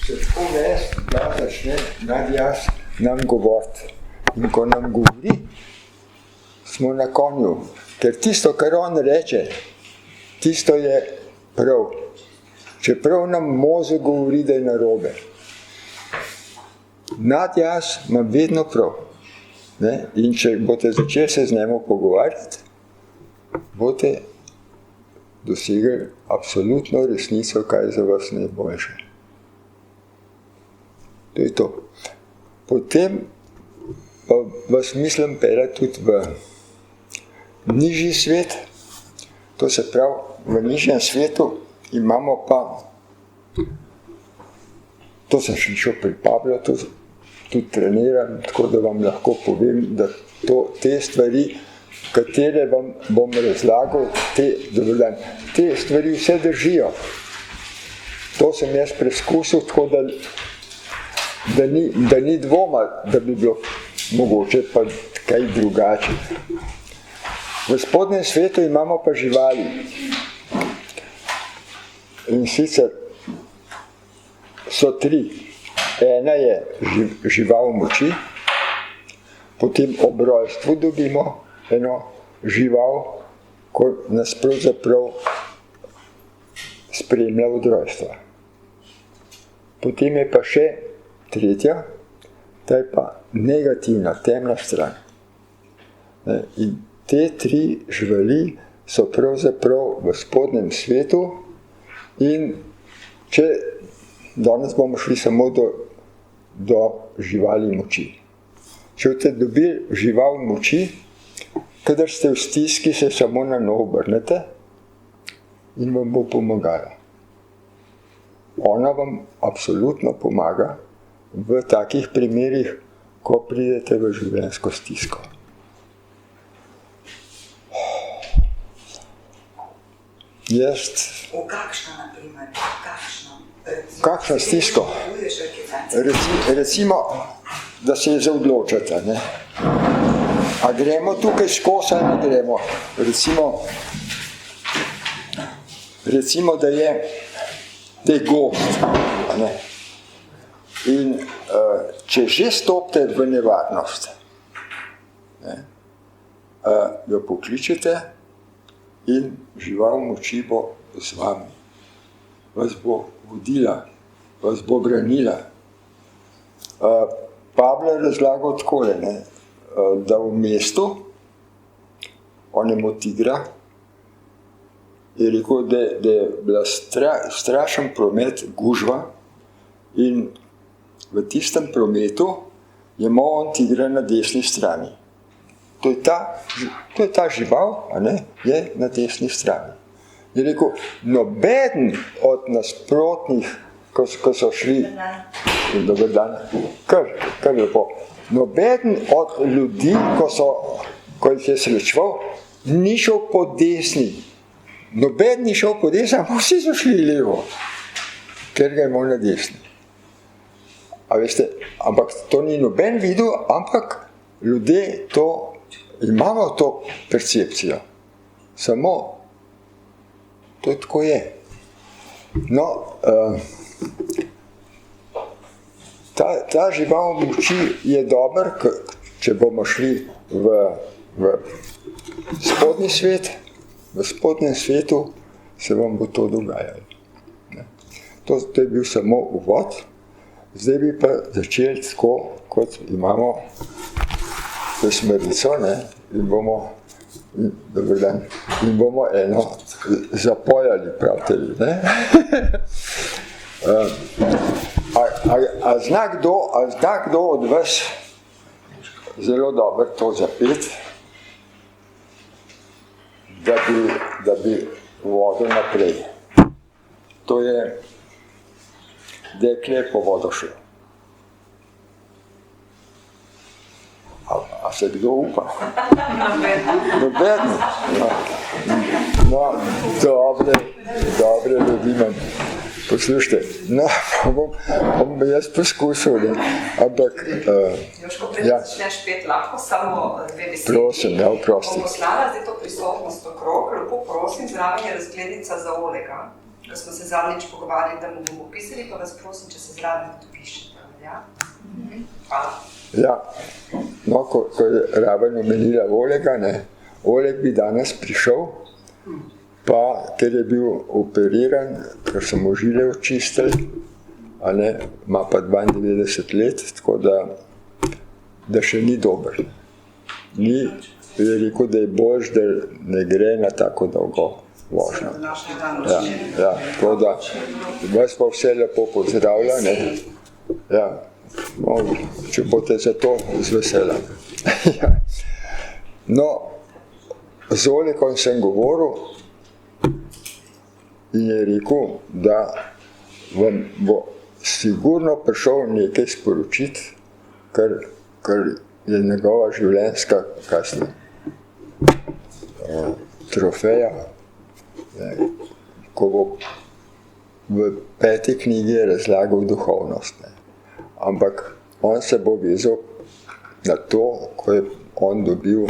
se tako vesti, da začne nadjaz nam govoriti. In ko nam govori, smo na konju. Ker tisto, kar on reče, tisto je prav. Čeprav nam mozek govori, da je narobe. Nadjaz ima vedno prav. Ne? In če boste začeli se z njemu pogovarjati, boste dosegli absolutno resnico, kaj je za vas najboljše. To je to. Potem pa vas mislim pele tudi v nižji svet. To se pravi, v nižjem svetu imamo pa, to sem šel pri Pablo, to tudi treniram, tako da vam lahko povem, da te stvari, katere vam bom razlagal, te stvari vse držijo. To sem jaz preizkusil, tako da ni dvoma, da bi bilo mogoče pa kaj drugače. V spodnjem svetu imamo pa živali. In sicer so tri. Ena je žival moči, potem ob rojstvu dobimo eno žival, ko nas pravzaprav spremlja od rojstva. Potem je pa še tretja, ta je pa negativna, temna stran. In te tri živali so pravzaprav v spodnjem svetu in če danes bomo šli samo do živali moči. Če boste dobili žival moči, kadar ste v stiski, se samo na njo obrnete in vam bo pomagala. Ona vam absolutno pomaga v takih primerih, ko pridete v življenjsko stisko. V kakšno, na primer? Kakšno stisko? Recimo, da se zaodločate, ne? A gremo tukaj skozi ali ne gremo? Recimo, da je gost, ne? In če že stopite v nevarnost, ne? Jo pokličete in žival moči bo z vami. Vas bo vodila, vas bo branila. Pablo je razlagal takole, ne? Da v mestu onemu tigra je rekel, da je bila strašen promet, gužva, in v tistem prometu je imel on tigra na desni strani. To je ta žival, a ne, je na desni strani. Je rekel, nobeden od nasprotnih, ko so šli, dober dan, kar lepo, nobeden od ljudi, ko jih je srečeval, ni šel po desni. Nobeden ni šel po desni, ampak vsi so šli levo, ker ga je imel na desni. A veste, ampak to ni noben videl, ampak ljudje imamo to percepcijo. Samo to tako je. No, ta žival moči je dober, če bomo šli v spodnji svet, v spodnjem svetu se vam bo to dogajalo. To je bil samo uvod, zdaj bi pa začeli tako, kot imamo smerico, ne, in bomo eno zapojali, pravite vi, ne? A zna kdo od vas zelo dobro to zapet, da bi vodil naprej? To je dekle po vodo šlo. A se kdo upa? Nobeden. No, dobre ljudi imam. Poslušajte, no, bom jaz poskusil, ne, ampak... Jožko, pred začneš pet, lahko samo dve besedi. Prosim, ja, vprosti. Bom poslala zdaj to prisotnost okrog, lepo prosim, zraven je razglednica za Olega. ko smo se zadnjič pogovarjali, da mu bomo pisali, pa vas prosim, če se zraven dopišete. Ja? Hvala. Ja, no, ko je Raven omenila Olega, ne, Oleg bi danes prišel, pa ker je bil operiran, ker so mu žile očistili, a ne, ima pa 92 let, tako da še ni dober. Ni, je rekel, da je boljš, da ne gre na tako dolgo vožnjo. Ja, tako da vas pa vse lepo pozdravlja, ne. Ja, no, če boste za to z veseljem. Ja. No, z Olegom sem govoril in je rekel, da vam bo sigurno prišel nekaj sporočiti, kar je njegova življenjska kasna trofeja, ne, ko bo v 5. knjigi razlagal duhovnost. Ne. Ampak on se bo vezal na to, ko je on dobil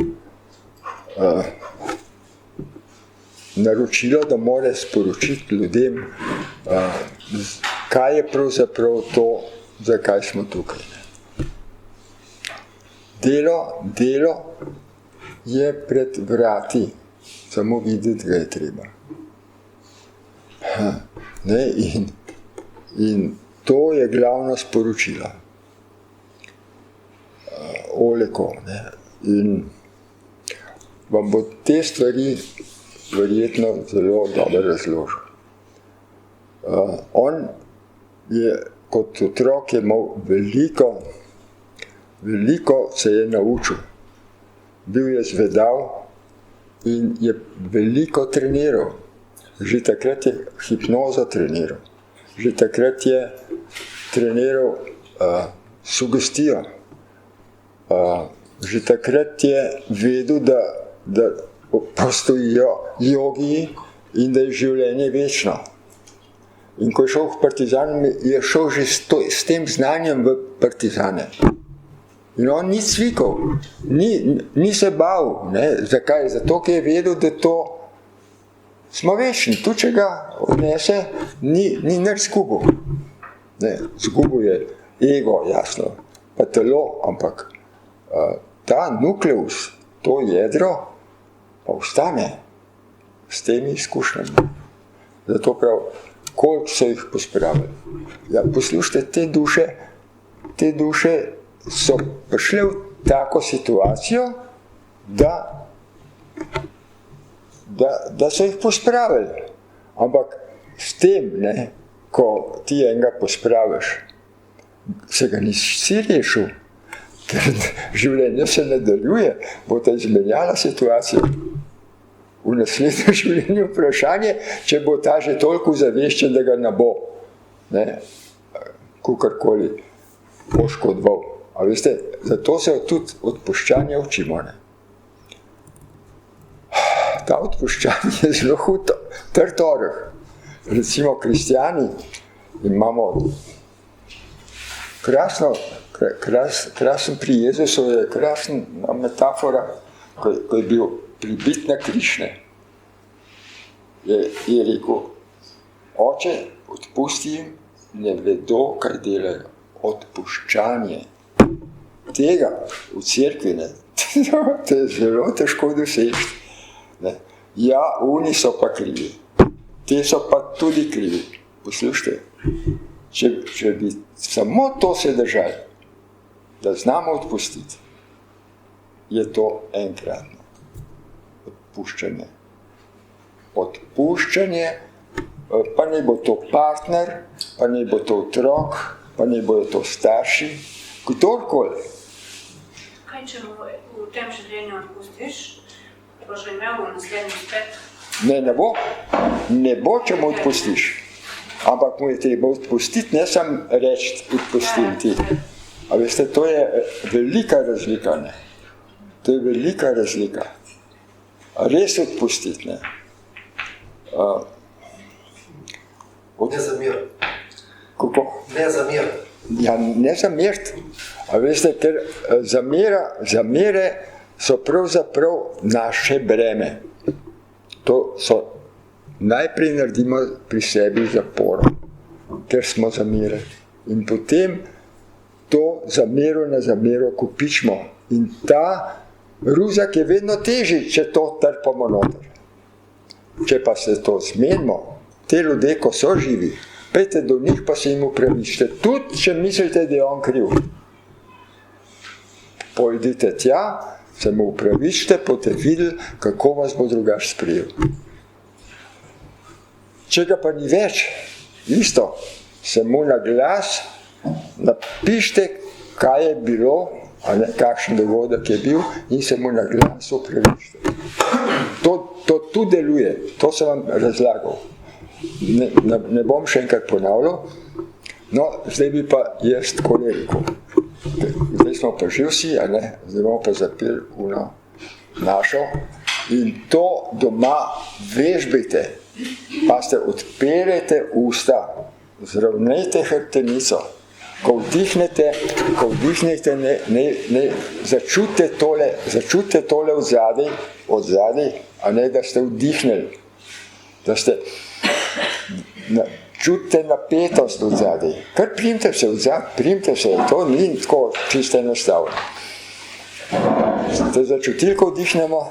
naročilo, da mora sporočiti ljudem, kaj je pravzaprav to, zakaj smo tukaj. Delo je pred vrati, samo videti ga je treba. Ne, in to je glavno sporočilo. Oleko, ne, in vam bo te stvari verjetno zelo dobro razložil. On je kot otrok je imel veliko se je naučil. Bil je zvedav in je veliko treniral. Že takrat je hipnozo treniral. Že takrat je treniral sugestijo. Že takrat je vedel, da postojijo jogiji in da je življenje večno. In ko je šel v partizan, je šel že s tem znanjem v partizane. In on ni cvikal, ni se bal. Ne? Zakaj? Zato, ker je vedel, da to smo večni. Tu, če ga odnese, ni nič zgubil. Zgubil je ego, jasno, pa telo, ampak ta nukleus, to jedro, pa ostane s temi izkušnjami. Zato prav, koliko so jih pospravili. Ja, poslušajte, te duše so prišle v tako situacijo, da so jih pospravili. Ampak s tem, ne, ko ti enega pospraviš, se ga nisi rešil, ker življenje se nadaljuje, bo ta izmenjala situacijo. V naslednjem življenju vprašanje, če bo ta že toliko zaveščen, da ga ne bo, ne, kakorkoli poškodoval. A veste, zato se tudi odpuščanja učimo. Ne. Ta odpuščanje je zelo hud trd oreh. Recimo kristjani imamo krasen pri Jezusu je krasna metafora, ko je bil pribit na križ, ne. Je rekel, oče, odpusti jim, ne vedo, kaj delajo. Odpuščanje. Tega v cerkvi, ne, to je zelo težko doseči. Ja, oni so pa krivi. Te so pa tudi krivi. Poslušajte, če bi samo to se držali, da znamo odpustiti, je to enkratno. Odpuščanje. Odpuščanje, pa ne bo to partner, pa ne bo to otrok, pa ne bojo to starši, kdorkoli. Kaj, če v tem življenju odpustiš, boš ga imel v naslednjem spet? Ne bo, če mu odpustiš. Ampak mu je treba odpustiti, ne samo reči, odpustim ti. A veste, to je velika razlika, ne. To je velika razlika. Res odpustiti, ne. Ne zamirati. Kako? Ne zamirati. Ja, ne zamirati. A veste, ker zamere so pravzaprav naše breme. To so najprej naredimo pri sebi zaporo, ker smo zamerili. In potem to zamero na zamero kopičimo. In ta ruzak je vedno težji, če to trpamo noter. Če pa se to zmenimo, te ljudje, ko so živi, pejte do njih pa se jim upravičite. Tudi, če mislite, da je on kriv. Pojdite tja, se mu upravičite, boste videli, kako vas bo drugač sprejel. Če ga pa ni več, isto, se mu na glas napišite, kaj je bilo, kakšen dogodek je bil in se mu na glas upravičite. To tudi deluje, to sem vam razlagal. Ne bom še enkrat ponavljal, no, zdaj bi pa jaz tako rekel. Zdaj smo pa živci, zdaj bomo pa zapeli našo in to doma vežbite, pa ste odperete usta, zravnajte hrbtenico, ko vdihnete, ne začutite tole od zadaj, a ne da ste vdihnili, da ste čutite napetost od zadaj. Kar primite se od zadaj, to ni tako čisto enostavno. Ste začutili, ko vdihnemo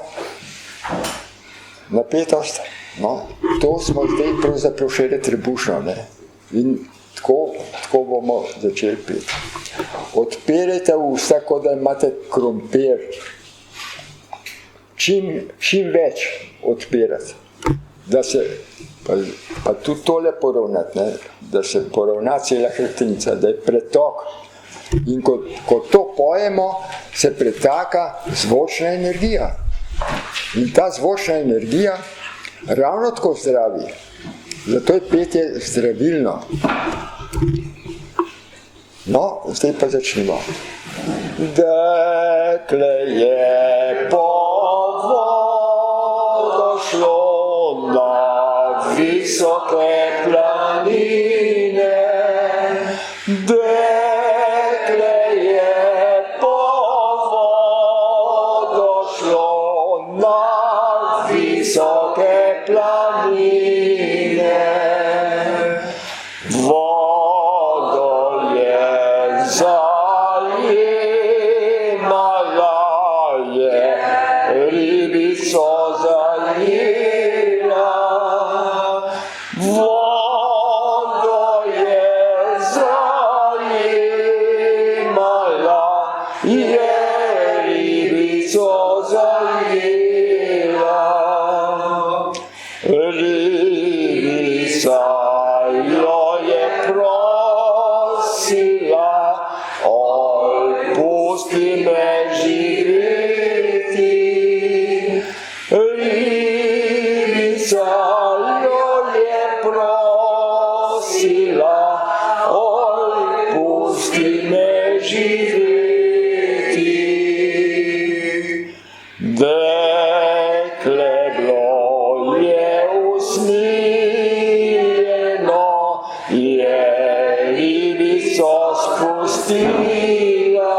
napetost? No, to smo zdaj pravzaprav še retribušno, ne? In tako bomo začeli peti. Odperite usta, kot da imate krompir. Čim več odpirati. Da se, pa tudi tole poravnati, ne? Da se poravna cela hrbtenica, da je pretok. In ko to pojemo, se pretaka zvočna energija. In ta zvočna energija ravno tako zdravi. Zato je petje zdravilno. No, zdaj pa začnimo. Dekle je po vodo šlo na visoke planine. Dekle je po vodo šlo na visoke planine. Vodo je zajemala, je ribico zajela. Vodo je zajemala, je ribico zajela. Ribica jo je prosila, oj, pusti me živeti. Ribica jo je prosila, oj, pusti me živeti. Dekle bilo je usmiljeno, je ribico spustila.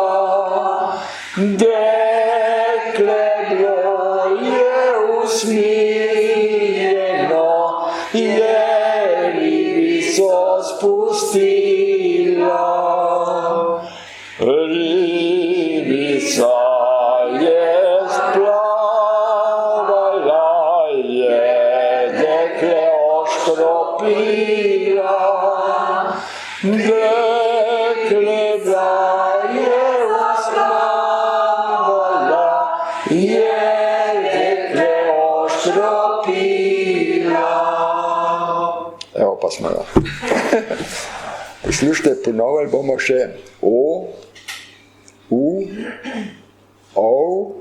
Dekle bilo je usmiljeno, je ribico spustila. Ribica je splavala, je dekle oškropila. Dekle je usplavala, je dekle oškropila. Evo pa smo jo. Poslušajte, ponovili bomo še O, U, O,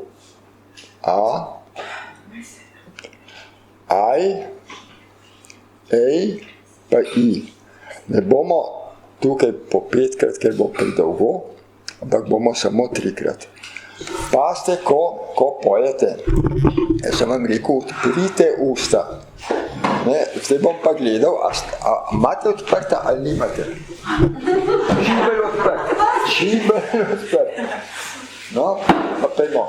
A, Aj, Ej, pa I. Ne bomo tukaj po 5-krat, ker bo predolgo, ampak bomo samo 3-krat. Pazite, ko pojete. Jaz sem vam rekel, odprite usta. Ne, zdaj bom pa gledal, a imate odprta ali nimate? Čim bolj odprta. No, pa pejmo.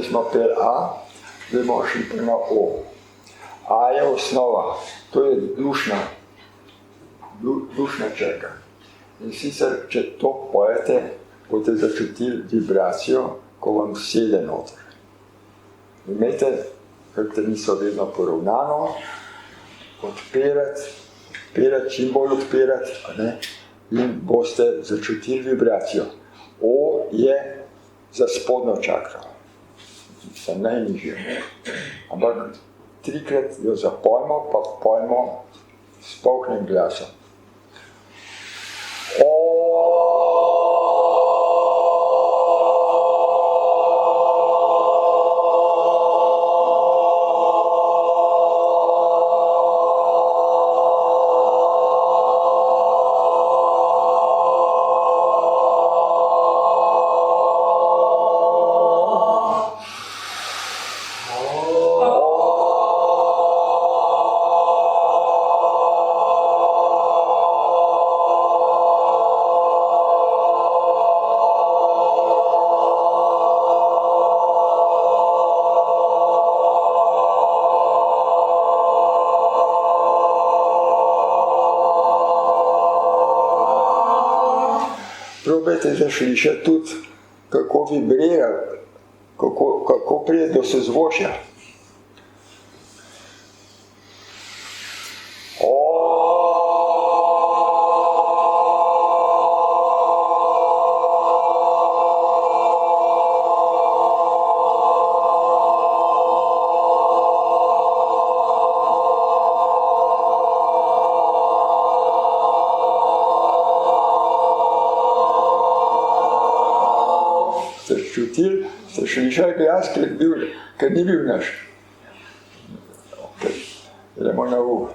smo per A, zdaj bomo šli pa na O. A je osnova, to je dušna črka. In sicer, če to pojete, boste začutili vibracijo, ko vam sede noter. Imejte, hrbte niso vedno poravnano, odpirati, čim bolj odpirati, in boste začutili vibracijo. O je za spodnjo čakro, za najnižjo. Ampak 3-krat jo zapojmo, pa pojmo s polknim glasom. Probajte zaslišati tudi, kako vibrira, kako pride do sozvočja. Ste slišali glas, ker ni bil naš? Okay. Gremo na U.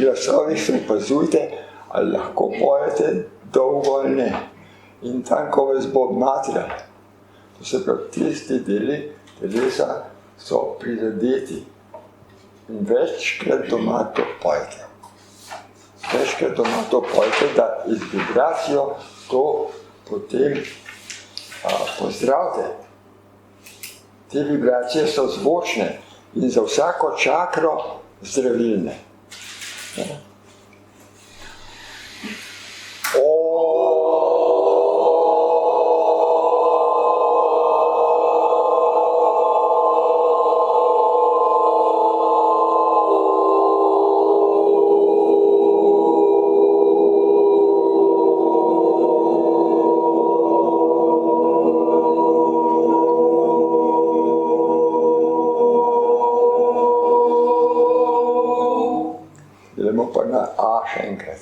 Glasovi se opazujte, ali lahko pojete dolgo ali ne. In tam, ko vas bo odmatrila, to se pravi, tisti deli telesa so prizadeti. In večkrat doma to pojete. Večkrat doma to pojete, da iz vibracijo to potem pozdravite. Te vibracije so zvočne in za vsako čakro zdravilne. Gremo pa na A še enkrat.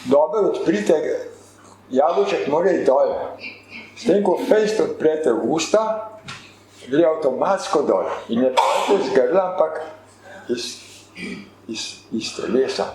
dobro odprite, jabolček mora iti dol. S tem, ko fejst odprete usta, gre avtomatsko dol. In ne pojete z grla, ampak iz telesa.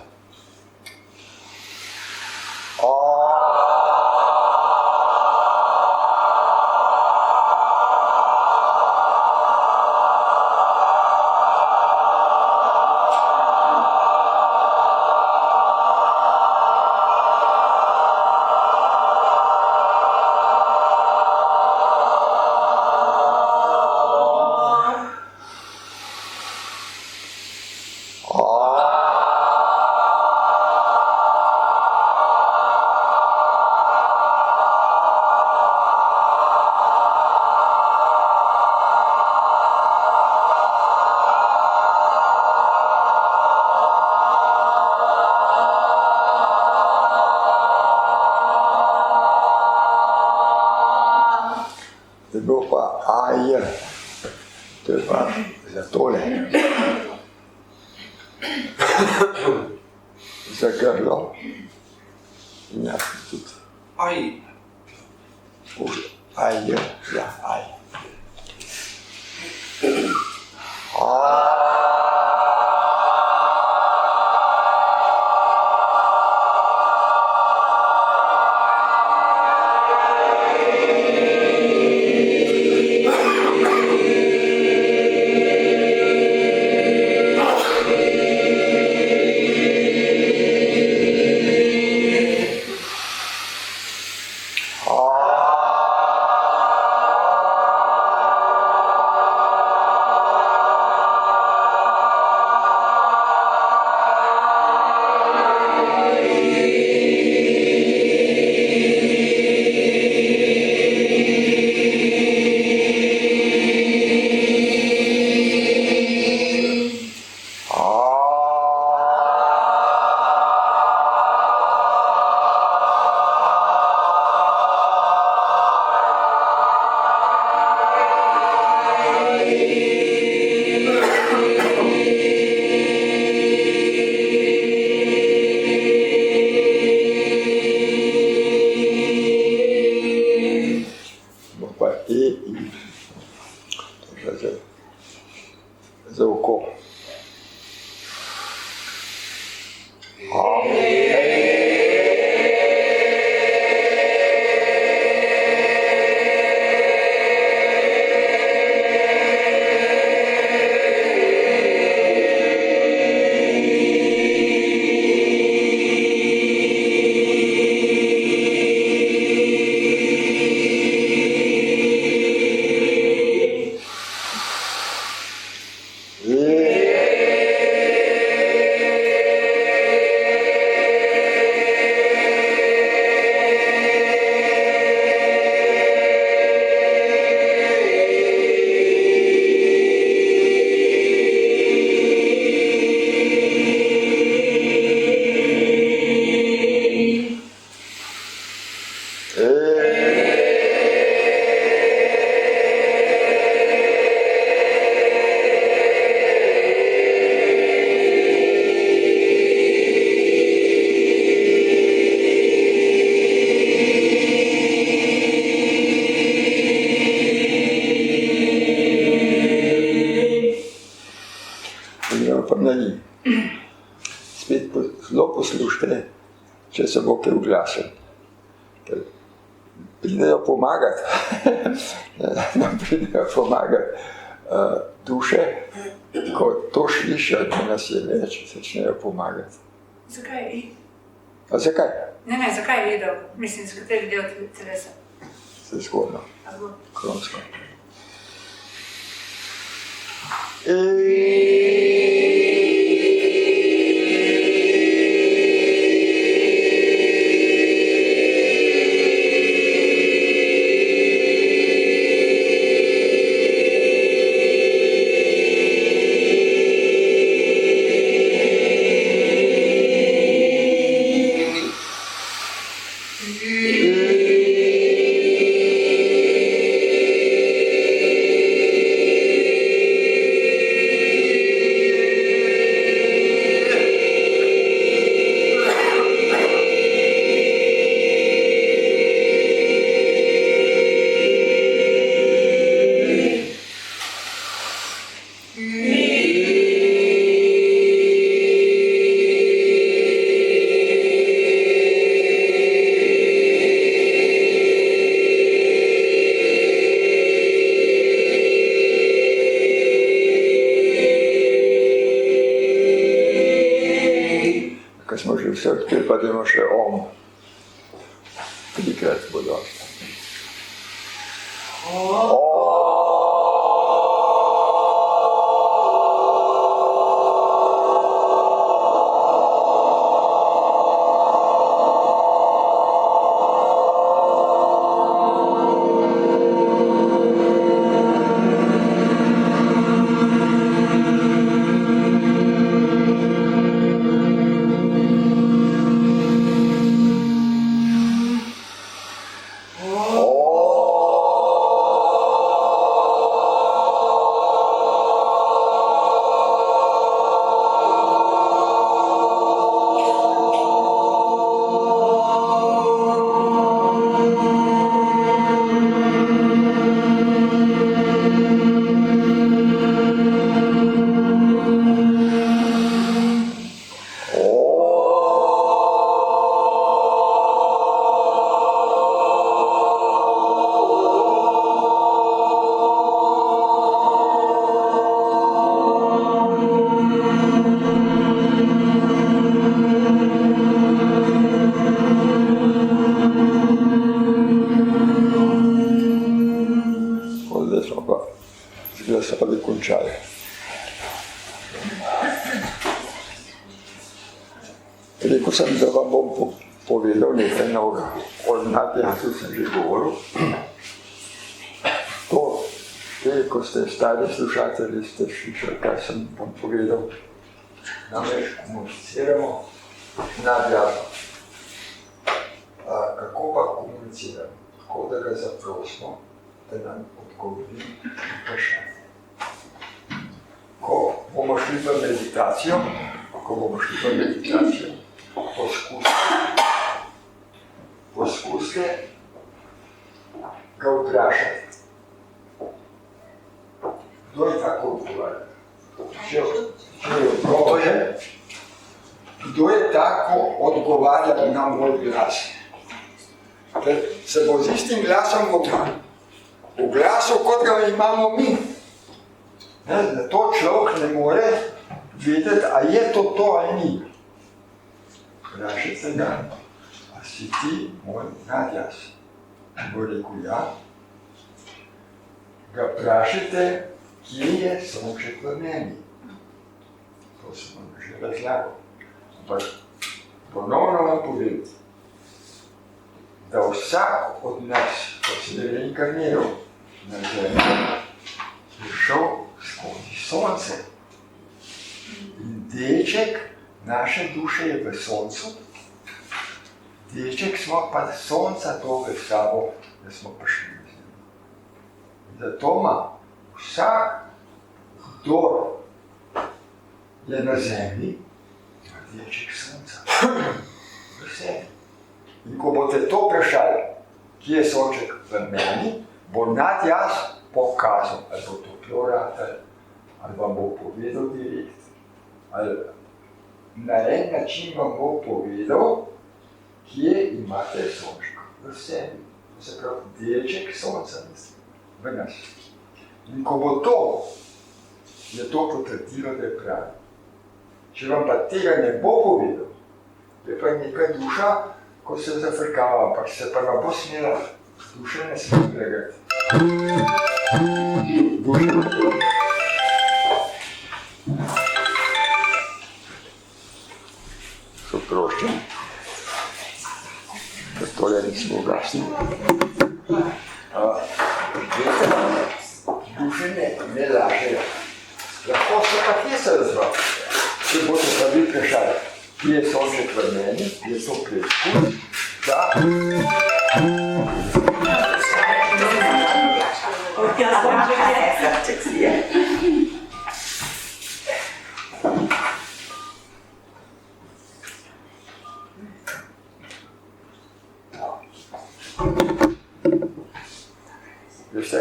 Je bil pa aj, to je pa za tole. Za grlo. In jaz tudi. Aj. Aj, ja, aj. Za oko. Spet zelo poslušajte, če se bo kaj oglasil. Pridejo pomagati, pridejo pomagati duše, ko to slišijo, da nas je več, začnejo pomagati. Zakaj je? A zakaj? Ne, zakaj je videl? Mislim, z kateri del telesa? Se zgodno, kronsko. ko smo že vse odkrili, pa dajmo še om. 3-krat bo dosti. Končali. Rekel sem, da vam bom povedal nekaj novega. O Natjasu sem že govoril. To, ko ste stari slušatelji, ste slišali, kaj sem vam povedal. Namreč komuniciramo z Natjasom. Kako pa komuniciramo? Tako da ga zaprosimo, da nam odgovori vprašanje. Ko bomo šli v meditacijo, poskusite ga vprašati. Kdo je tako odgovarjal? Kdo je tako odgovarjal na moj glas? Se bo z istim glasom oglasil, kot ga imamo mi. Zato človek ne more vedeti, a je to ali ni. Vprašajte ga, a si ti moj Natjas? Bo rekel ja. Ga vprašajte, kje je sonček v meni. To sem vam že razlagal. Ampak ponovno vam povem, da vsak od nas, ko se je reinkarniral na zemlji, je šel skozi sonce. In deček naše duše je v soncu, deček smo pa sonca toga s sabo, da smo prišli na zemljo. Zato ima vsak, kdor je na zemlji, deček sonca. Vse. In ko boste to vprašali, kje je sonček v meni, bo Natjas pokazal, ali bo to ploratelj, ali vam bo povedal direkt, ali na en način vam bo povedal, kje imate sonček v sebi. To se pravi, delček sonca v nas. In ko bo to, je to potrdilo, da je pravi. Če vam pa tega ne bo povedal, je pa neka duša, ko se zafrkava, ampak se pa ne bo smela, duša ne sme pregati. Se oproščam, da tole nismo ugasnili. Duše ne lažejo. Lahko se pa kje se razvati. Če boste pa vi vprašali, kje je sonček v meni, je to preizkus, da veste,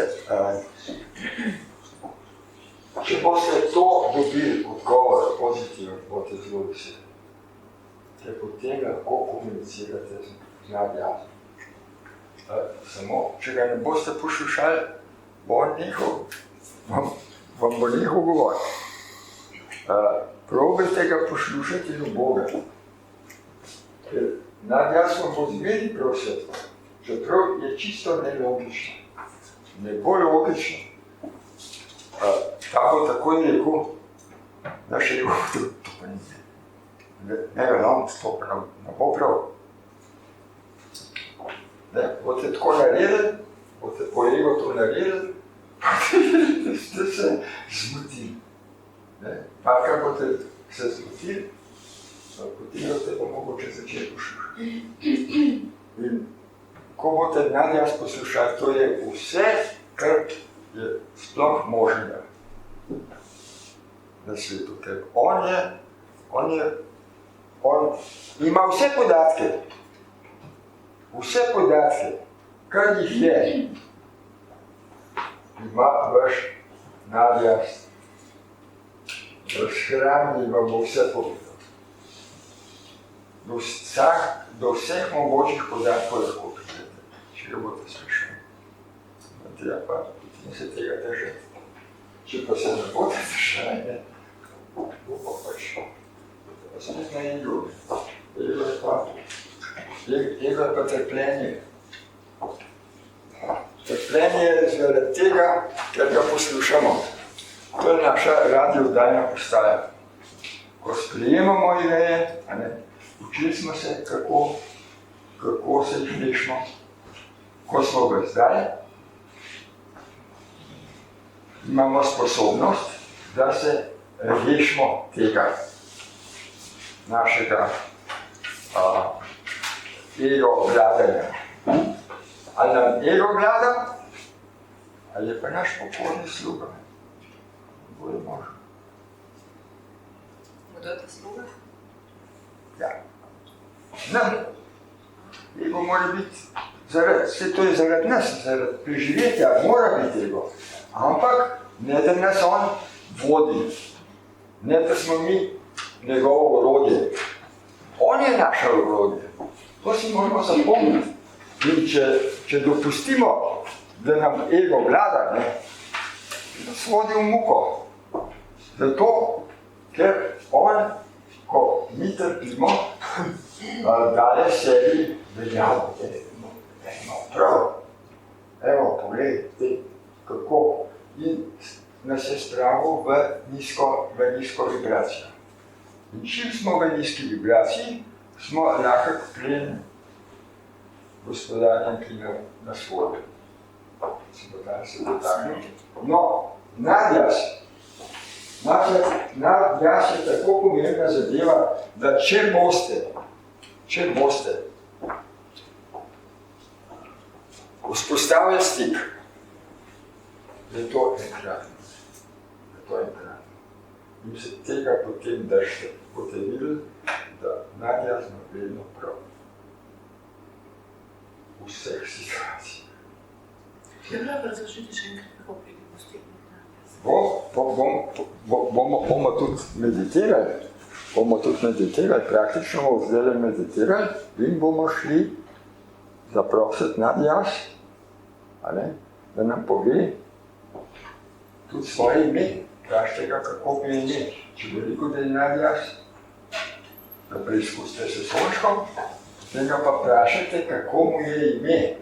če boste to dobili odgovor pozitiven, boste zelo veseli. Ker potem lahko komunicirate z Natjasom. Samo, če ga ne boste poslušali, vam bo nehal govoriti. Probajte ga poslušati in ubogati. nadjaz bo zmeri prosil, čeprav je čisto nelogično. Ne bo logično. Ta bo takoj rekel, da še rekel, to pa ni. To pa ne bo prav. Boste tako naredili, boste po ego to naredili, ste se zmotili. Parkrat boste se zmotili, potem boste pa mogoče začeti poslušati. In ko boste nadjaz poslušali, to je vse, kar je sploh možnega na svetu. Ker on ima vse podatke, kar jih je, ima vaš nadjaz. V shrambi vam bo vse povedal. Do vseh mogočih podatkov lahko pridete, če ga boste slišali. Treba pa tudi se tega držati. Če pa se ne boste držali, bo pa pač. Pa spet na ego. Ego je pa trpljenje. Trpljenje je zaradi tega, ker ga poslušamo. To je naša radiodajna postaja. Ko sprejemamo ideje, učili smo se, kako se jih rešimo. Ko smo ga zdaj, imamo sposobnost, da se rešimo tega našega ego obladanja. Ali nam ego oblada, ali je pa naš pokorni sluga. Bolj možno. Kdo je ta sluga? Ja. Nam. Ego mora biti, vse to je zaradi nas, zaradi preživetja, mora biti ego. Ampak ne da nas on vodi, ne da smo mi njegovo orodje. On je naše orodje. To si moramo zapomniti. In če dopustimo, da nam ego vlada, nas vodi v muko. Zato, ker on, ko mi trpimo, daje sebi veljavo. Prav. Evo, pogledajte, kako. In nas je spravil v nizko vibracijo. In čim smo v nizki vibraciji, smo lahko plen gospodarjem, ki nas vodi. Se bo danes se dotaknil. No, nadjaz je tako pomembna zadeva, da če boste vzpostavili stik, je to enkratno. In se tega potem držite. Boste videli, da nadjaz ima vedno prav. V vseh situacijah. Dobro, razložite še enkrat, kako pridemo s tem nadjaz. Bomo tudi meditirali, praktično bomo zdaj meditirali in bomo šli zaprositi nadjaz, da nam pove tudi svoje ime, vprašajte ga, kako bi ime. Če bo rekel, da je nadjaz, da preizkusite se sončkom, potem ga pa vprašajte, kako mu je ime.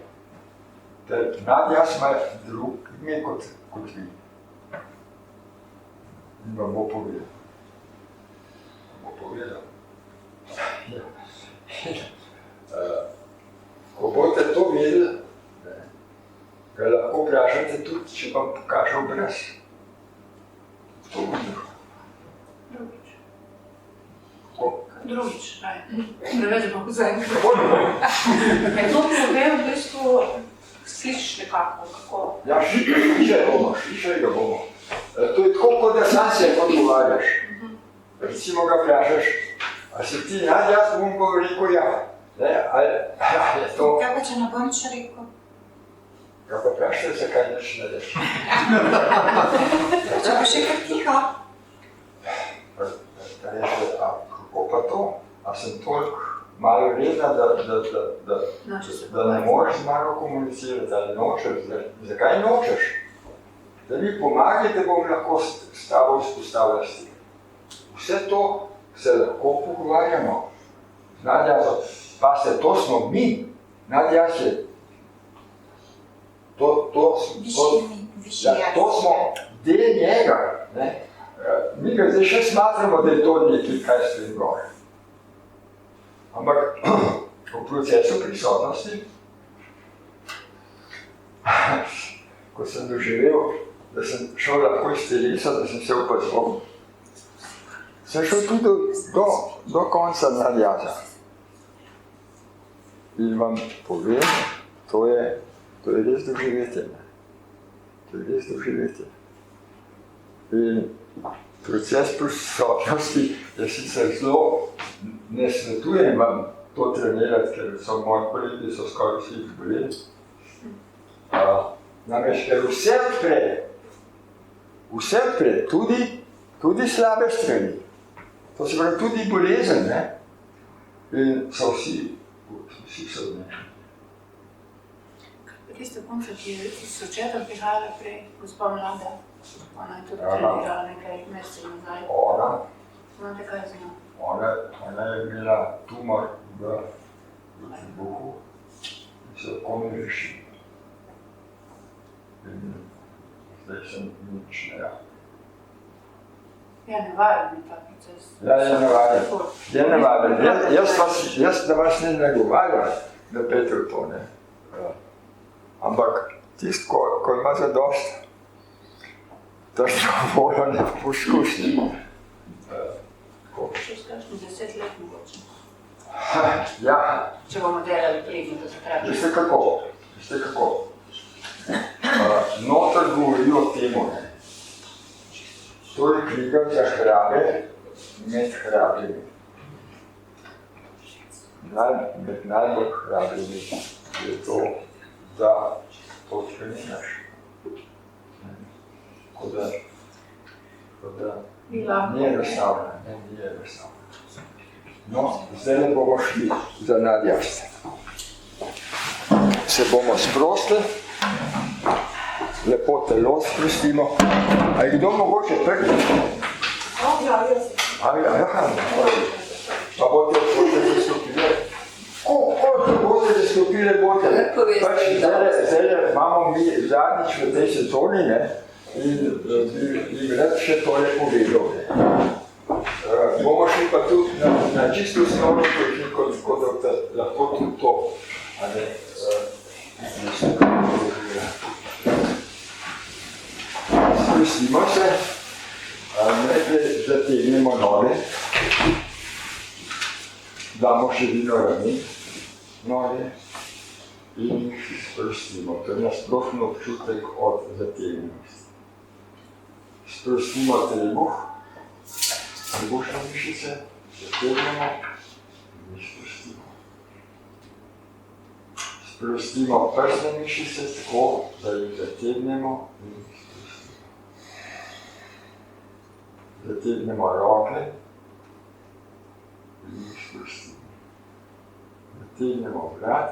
Nadjaz ima drug ime kot vi. In vam bo povedal. Ko boste to vedeli, ga lahko vprašate tudi, če vam pokaže obraz. To bo drugo. Drugič, preveč bomo zaenkrat. To pove v bistvu, slišiš nekako, kako? Ja, slišali ga bomo. To je tako, kot da sam se odgovarjaš. Recimo ga vprašaš, a si ti nadjaz, bom pa rekel ja. Je to... Kaj pa če ne bom še rekel? Ja pa vprašajte, zakaj nič ne reči. Če pa še kar tiho? Kako pa to? A sem toliko malo vredna, da ne moreš z mano komunicirati ali nočeš? Zakaj nočeš? Da mi pomagajte, bom lahko s tabo vzpostavila stik. Vse to se lahko pogovarjamo. Z nadjazom. Paste, to smo mi, Nadja je. To smo del njega. Ne? Mi ga zdaj še smatramo, da je to nekaj, kaj stoji gor. Ampak v procesu prisotnosti, ko sem doživel, da sem šel lahko iz telesa, da sem se opazoval, sem šel tudi do konca nadjaza. In vam povem, to je res doživetje. To je res doživetje. In proces prisotnosti je sicer zelo, ne svetujem vam to trenirati, ker so moji kolegi, so skoraj vsi izboleli. Namreč, ker vse odpre, tudi slabe strani. To se pravi tudi bolezen, ne? In so vsi odnešeni. Tista punca, ki je iz očeta prihajala prej, gospa Mlada, ona je tudi trenirala nekaj mesecev nazaj. Znate kaj z njo? Ona je imela tumor v trebuhu in se komaj rešila. In zdaj sem nič ne ja. Ja, nevaren je ta proces. Ja, je nevaren. Jaz da vas ne nagovarjam, da pete v to, ne. Ampak tisto, ko ima zadost, tržno voljo ne poskušnje. Čez kakšnih 10 let mogoče. Ja. Če bomo delali plegno, da se pravi. Veste kako? Noter govori o temu, ne. To je knjiga za hrabe med hrabljimi. Med najbolj hrabljimi je to, da to treniraš. Tako da ni enostavno. No, zdaj bomo šli za nadjažce. Se bomo sprostili, lepo telo sprostimo. A je kdo mogoče prvi? Pa bote zastopile. Ko bote zastopile, bote. Zdaj imamo mi zadnjič v tej sezoni, ne? In bi rad še tole povedal. Bomo šli pa tudi na čisto osnovno tehniko, tako da lahko tudi to. Sprostimo se, najprej zategnemo noge, damo še vino rami, noge in jih sprostimo. To je nasprotno občutek od zategnenosti. Sprostimo trebuh, trebušne mišice, zategnemo in jih sprostimo. Sprostimo prsne mišice tako, da jih zategnemo in jih sprostimo. Zategnemo roke in jih sprostimo. Zategnemo vrat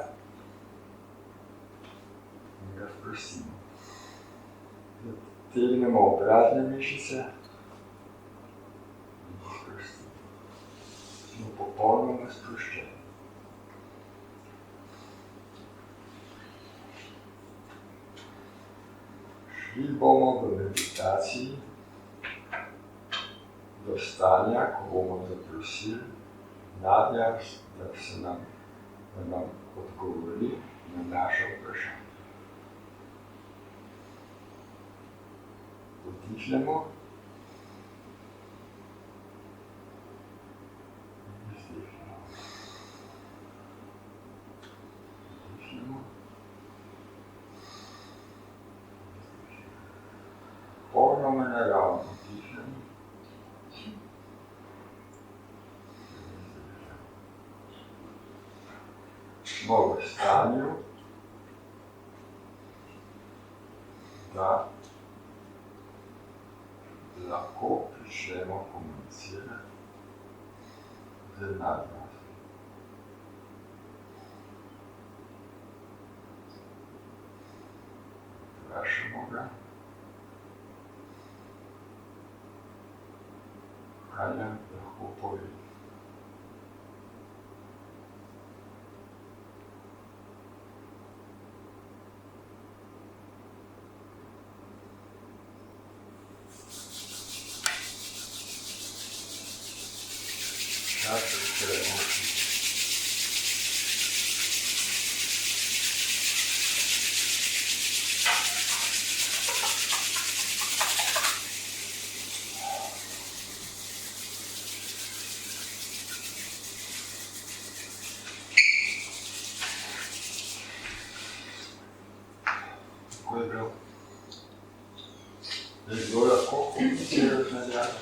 in ga sprostimo. Zategnemo obratne mišice in jih sprostimo. Smo popolnoma sproščeni. Šli bomo v meditaciji do stanja, ko bomo zaprosili nadjaž, da nam odgovori na naše vprašanje. Vdihnemo in izdihnemo. Vdihnemo. Popolnoma naravno vdihnemo. Smo v stanju, da lahko pričnemo komunicirati z nadjažcem. Vprašamo ga, kaj nam lahko pove. Kako je bilo? Je bilo lahko komuniciraš na zraku?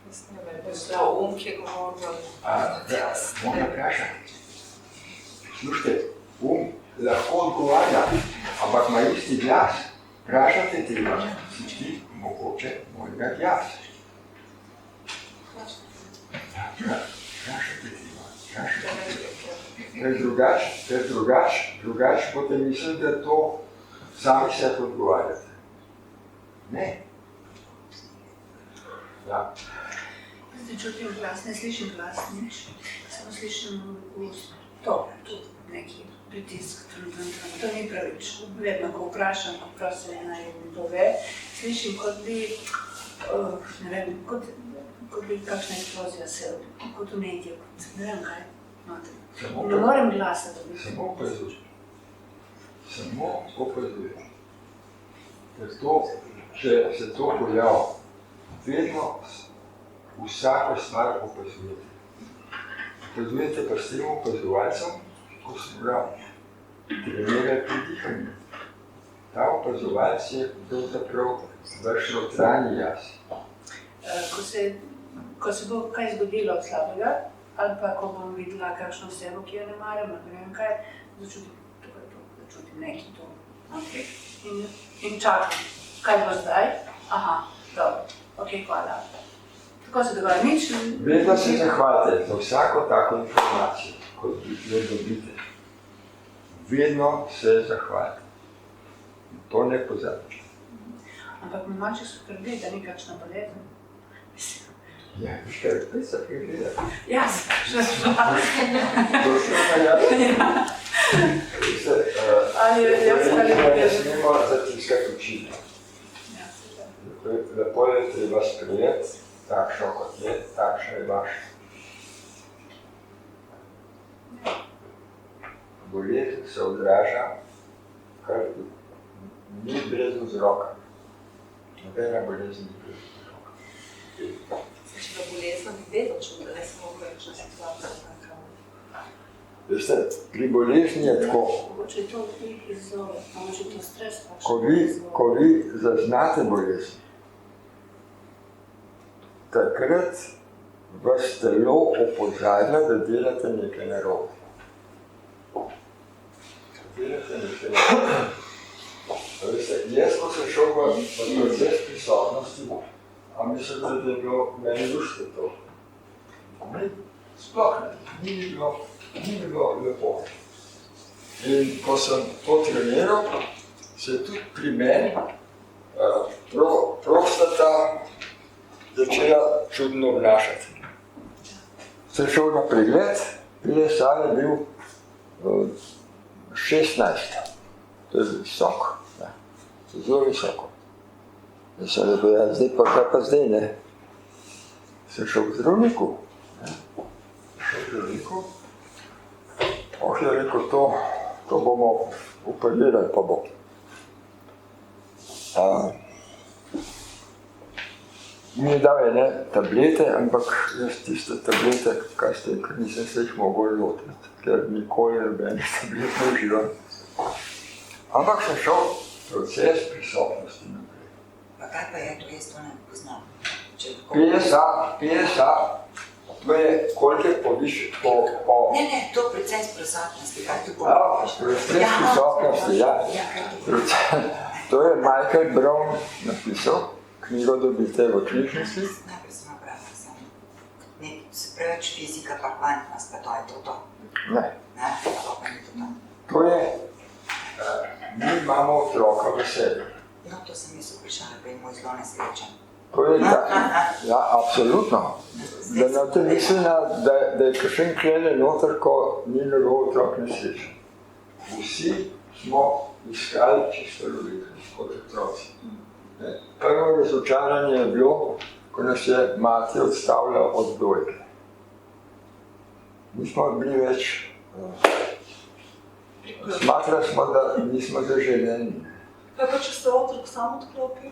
Mislim, da je bilo ki je govoril. Moram vprašati. Slušajte, lahko odgovarja, ampak ima isti glas. Vprašate treba, si ti mogoče moj glas. Vprašate treba. Ker drugače boste mislili, da to sami sebi odgovarjate. Ne. Ja. Zdaj čutim glas, ne slišim glas, nič. Samo slišim to, tu neki pritisk. To ni pravič. Vedno, ko vprašam, ko prosim naj mi pove, slišim, kot bi, ne vem, kot bi kakšna eksplozija se, kot vnetje, ne vem kaj. Ne morem glasa dobiti. Samo opazuj. Samo opazuj. Ker to, če se to pojavi, vedno vsako stvar opazujete. Opazujete pa s tem opazovalcem, ko sem bral, treniraj pri dihanju. Ta opazovalc je pravzaprav vaš notranji jaz. Ko se bo kaj zgodilo od slabega, ali pa ko bom videla kakšno osebo, ki jo ne maram, ne vem kaj, začutim nekaj to. Okay. In čakam, kaj bo zdaj? Aha, dobro, ok, hvala. Tako se dogaja nič. Vedno se zahvalite za vsako tako informacijo, kot jo dobite. Vedno se zahvalite. To ne pozabite. Ampak me malček skrbi, da ni kakšna bolezen. Ja, viš kaj, kaj se pregleda? Ja, še šla. To še pa jaz? Ali jaz ali ne smemo zatiskati oči. Lepo je treba sprejeti, takšno kot je, takšno je vaše. Bolezen se odraža, kar ni brez vzroka. Nobena bolezen ni brez vzroka. Če ga bolezen bi vedno čutil, ne samo kakšna situacija. Veste, pri bolezni je tako. Mogoče je to izzove, mogoče je to stres. Ko vi zaznate bolezen, takrat vas telo opozarja, da delate nekaj narobe. Jaz, ko sem šel v proces prisotnosti, a mislim, da je bilo meni luštvo to. Sploh ne, ni bilo lepo. In ko sem to treniral, se je tudi pri meni prostata začela čudno obnašati. Sem šel na pregled, PSA je bil 16. To je visoko, ne? Zelo visoko. Jaz sem rekel, ja, zdaj pa kaj pa zdaj, ne? Sem šel k zdravniku. Je rekel, to bomo operirali, pa bo. Mi je dal ene tablete, ampak jaz tiste tablete, ker nisem se jih mogel lotiti, ker nikoli nobenih tablet ne uživam. Ampak sem šel proces prisotnosti naprej. Pa kaj pa je to, jaz to ne poznam? PSA, to je koliko je povišati po... Ne, to proces prisotnosti, kaj ti bo? Proces prisotnosti, ja. To je Michael Brown napisal, knjigo dobite v knjižnici. Najprej sem obrala, se preveč fizika pa kvantnost, pa to je to. Ne. Ne, to pa ni to. To je, mi imamo otroka v sebi. No, to sem jaz vprašala, pa je moj zelo nesrečen. To je ja, absolutno. Da ne te misli, da je kakšen klede noter, ko ni njegov otrok nesrečen. Vsi smo iskali čisto ljubitelj kot otroci. Prvo razočaranje je bilo, ko nas je mati odstavila od dojke. Nismo bili več, smatrali smo, da nismo zaželjeni. Kaj pa, če se otrok sam odklopil?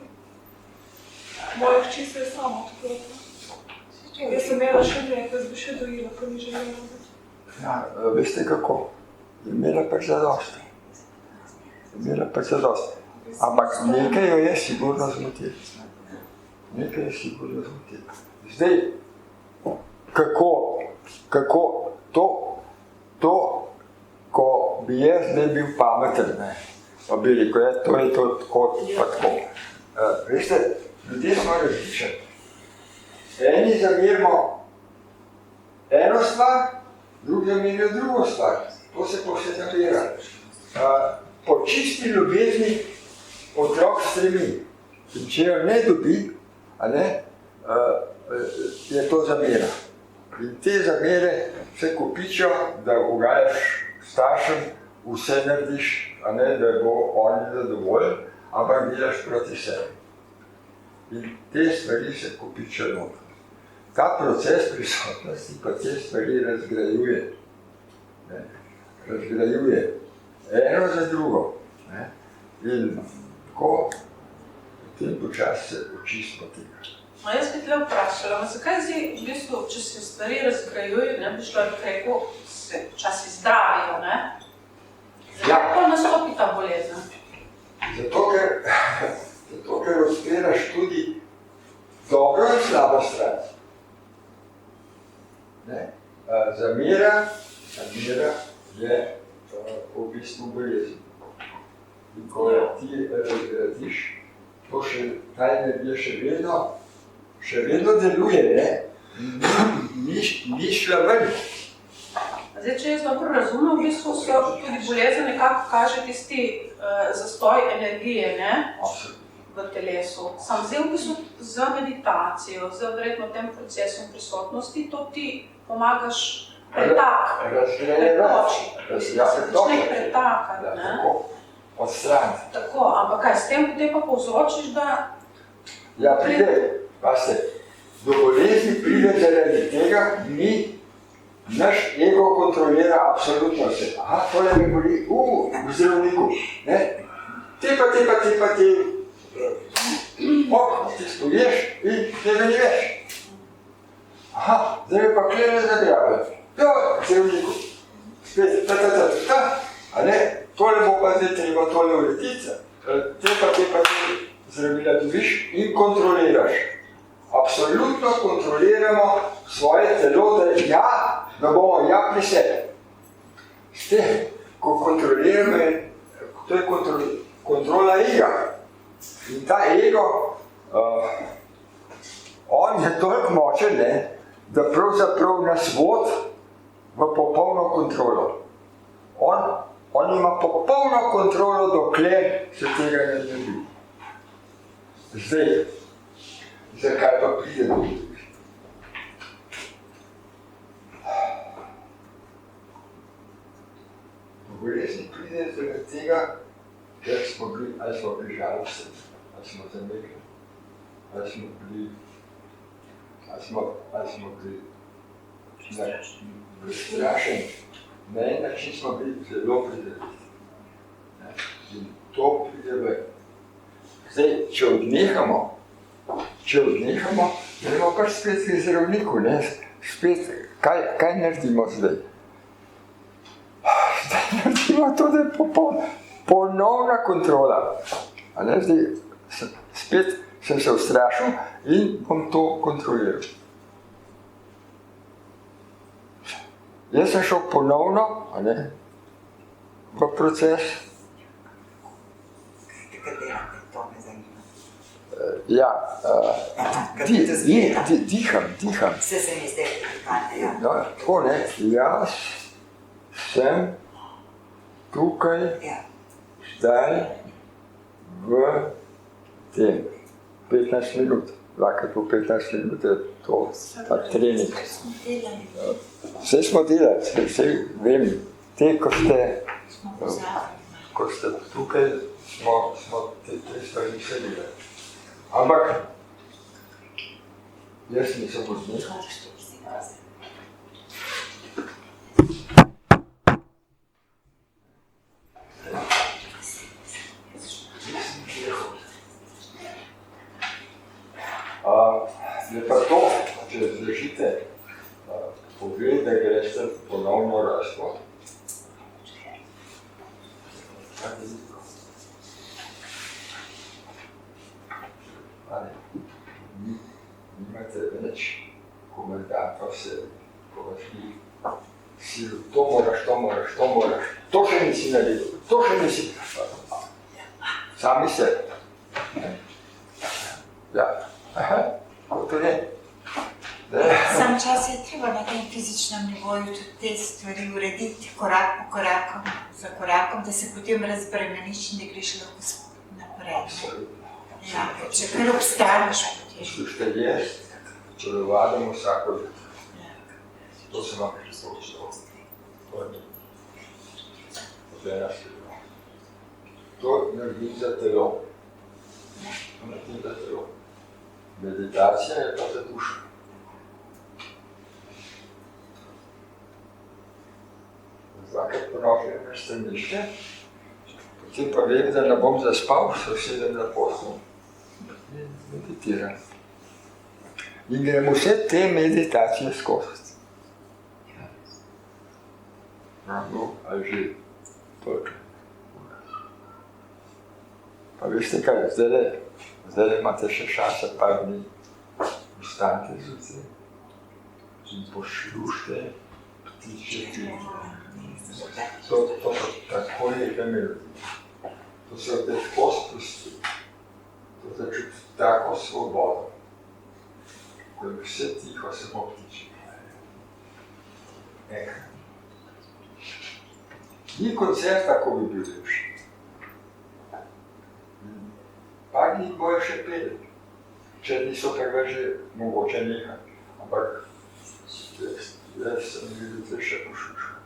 Moja hči se je sama odklopila. Jaz sem imela še nekaj, jaz bi še dojila, ko ni želela biti. Ja, veste kako? Je imela pač zadosti. Ampak nekaj jo je sigurno zmotilo. Zdaj, kako to, ko bi jaz zdaj bil pameten, ne, pa bi rekel, to je to tako, pa tako. Veste, ljudje smo različni. Eni zamerimo eno stvar, drugi zamerijo drugo stvar. To se povsem zamera. Po čisti ljubezni otrok stremi. In če jo ne dobi, je to zamera. In te zamere se kopičijo, da ugajaš staršem, vse narediš, da bo oni zadovoljen, ampak delaš proti sebi. In te stvari se kopičijo noter. Ta proces prisotnosti pa te stvari razgrajuje. Eno za drugo. In tako potem počasi se očistimo tega. Jaz bi tle vprašala, zakaj zdaj, v bistvu, če se stvari razgrajujejo, ne bi človek rekel, se včasih zdravijo, ne? Zakaj pa nastopi ta bolezen? Zato, ker odpiraš tudi dobro in slabo stran. Zamera je v bistvu bolezen. In ko ti razgradiš, ta energija še vedno deluje, ni šla ven. Zdaj, če jaz dobro razumem, v bistvu so tudi bolezen nekako kaže tisti zastoj energije, ne? V telesu. Sam zdaj v bistvu za meditacijo, za verjetno tem procesom prisotnosti, to ti pomagaš pretoči. Začne pretakati, ne? Odstraniti. Tako, ampak kaj, s tem potem pa povzročiš, da... Ja, do bolezni pride zaradi tega, naš ego kontrolira absolutno vse. Aha, tole me boli, v zdravniku, ne? Te pa. Ti spoješ in tega ni več. Aha, zdaj pa klene zadrjave. Zdravniku. Spet, tole bo pa zdaj treba tole urediti, te pa zdravila dobiš in kontroliraš. Absolutno kontroliramo svoje telo, da bomo pri sebi. S tem, ko kontroliramo, to je kontrola ega. In ta ego, on je toliko močen, da pravzaprav nas vodi v popolno kontrolo. On ima popolno kontrolo, dokler se tega ne dobi. Zdaj, zakaj pa pride do tega? Bolezni pride zaradi tega, ker smo bili žalostni, ali smo zamekli, ali smo bili prestrašeni. Na en način smo bili zelo prizadeti. In to pride ven. Zdaj, če odnehamo, gremo pač spet k zdravniku, spet, kaj naredimo zdaj? Zdaj naredimo to, da je ponovna kontrola. Zdaj, spet sem se ustrašil in bom to kontroliral. Jaz sem šel ponovno, v proces. Kaj delate, to me zanima. Ja, diham. Vse se mi zdaj prikane, ja. No, tako jaz sem tukaj, zdaj, v tem, 15 minut. Lahko to 15 minut je to, ta trening. Vse smo delali, vse vem. Te, ko ste tukaj, smo te stvari vse delali. Ampak Jaz nisem odnehal. Je pa to, če zdržite pogled, da greste ponovno razhod. Nimate več komendanta v sebi, ko vas ni silu, to moraš, to še nisi naredil, to še nisi. Sami sebi. Ja, to je. Sam čas je treba na tem fizičnem nivoju tudi te stvari urediti korak po koraku, za korakom, da se potem razbremeniš in da greš lahko naprej. Ja, če kar obstaneš potem. Poslušajte, jaz, če vadimo vsako leto. To se vam pristočilo. To je ena stvar. To naredi za telo. To naredi za telo. Meditacija je pa za dušo. Zvakrat ponovim, kar ste mišli, potem pa vem, da ne bom zaspal, se usedem na poslu in meditiram. In grem vse te meditacije skozi. No, ali že toliko. Pa veste kaj, zdaj imate še šanse par dni, vstanite zjutraj in poslušajte ptiče. To tako lepe melodije. To se težko spusti. To se čuti tako svobodo. Da bi vse tiho samo ptiče. Ni koncerta, ko bi bil lepši. Par dni bojo še peli. Če niso takrat že mogoče nekaj. Ampak jaz sem videl še pošušal.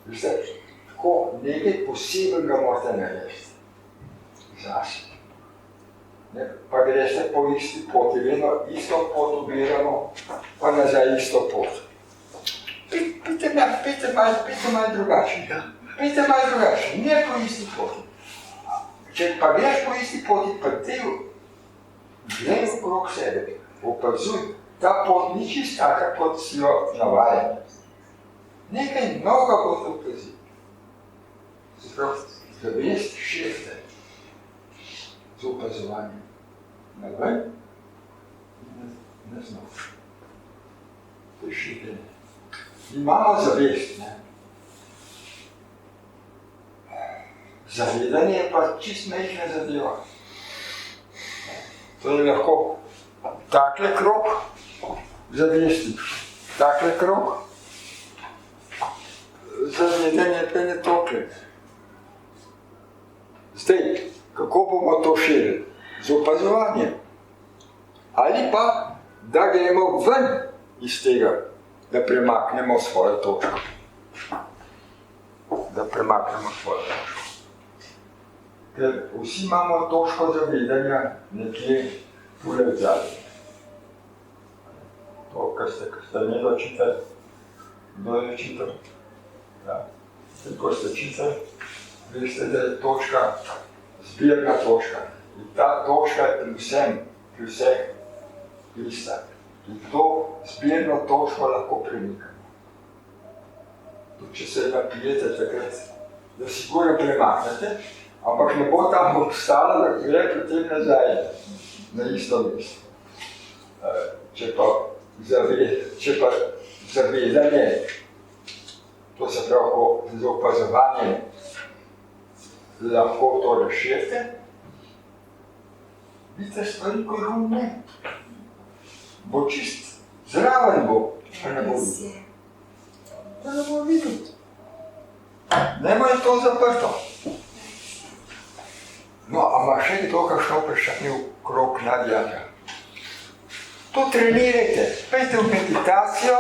Veste, tako nekaj posebnega morate narediti zase. Pa greste po isti poti, vedno isto pot ubiramo, pa nazaj isto pot. Pejte malo drugače. Pejte malo drugače, ne po isti poti. Če pa greš po isti poti, pa glej okrog sebe, opazuj, ta pot ni čist taka, kot si jo navajen. Nekaj novega boste opazili. Se pravi, zavest širite z opazovanjem. Navaj in naznov. To je širjenje. Imamo zavest, ne? Zavedanje je pa čist majhna zadeva. To je lahko takle krog zavesti, takle krog zavedanje pa ne tokle. Zdaj, kako bomo to širili? Z opazovanjem. Ali pa, da gremo ven iz tega, da premaknemo svojo točko. Da premaknemo svojo točko. Ker vsi imamo točko zavedanja nekje tule v zadnji. To, kar ste ne dočitali, kdo je čital? Ja. Ko ste čitali, veste, da je točka, zbirna točka. In ta točka je pri vseh ista. In to zbirno točko lahko premikamo. Tudi če se napijete takrat, da sigurno premaknete, ampak ne bo tam obstala, da gre potem nazaj na isto mesto. Če pa zavedanje, to se pravi, ko z opazovanjem lahko to razširite, vidite stvari, ko rumne. Bo čist zraven bo, pa ne bo videti. Pa ne bo videti. Nemo je to zaprto. No, a ima še kdo kakšno vprašanje okrog nadjanja? To trenirajte, pejte v meditacijo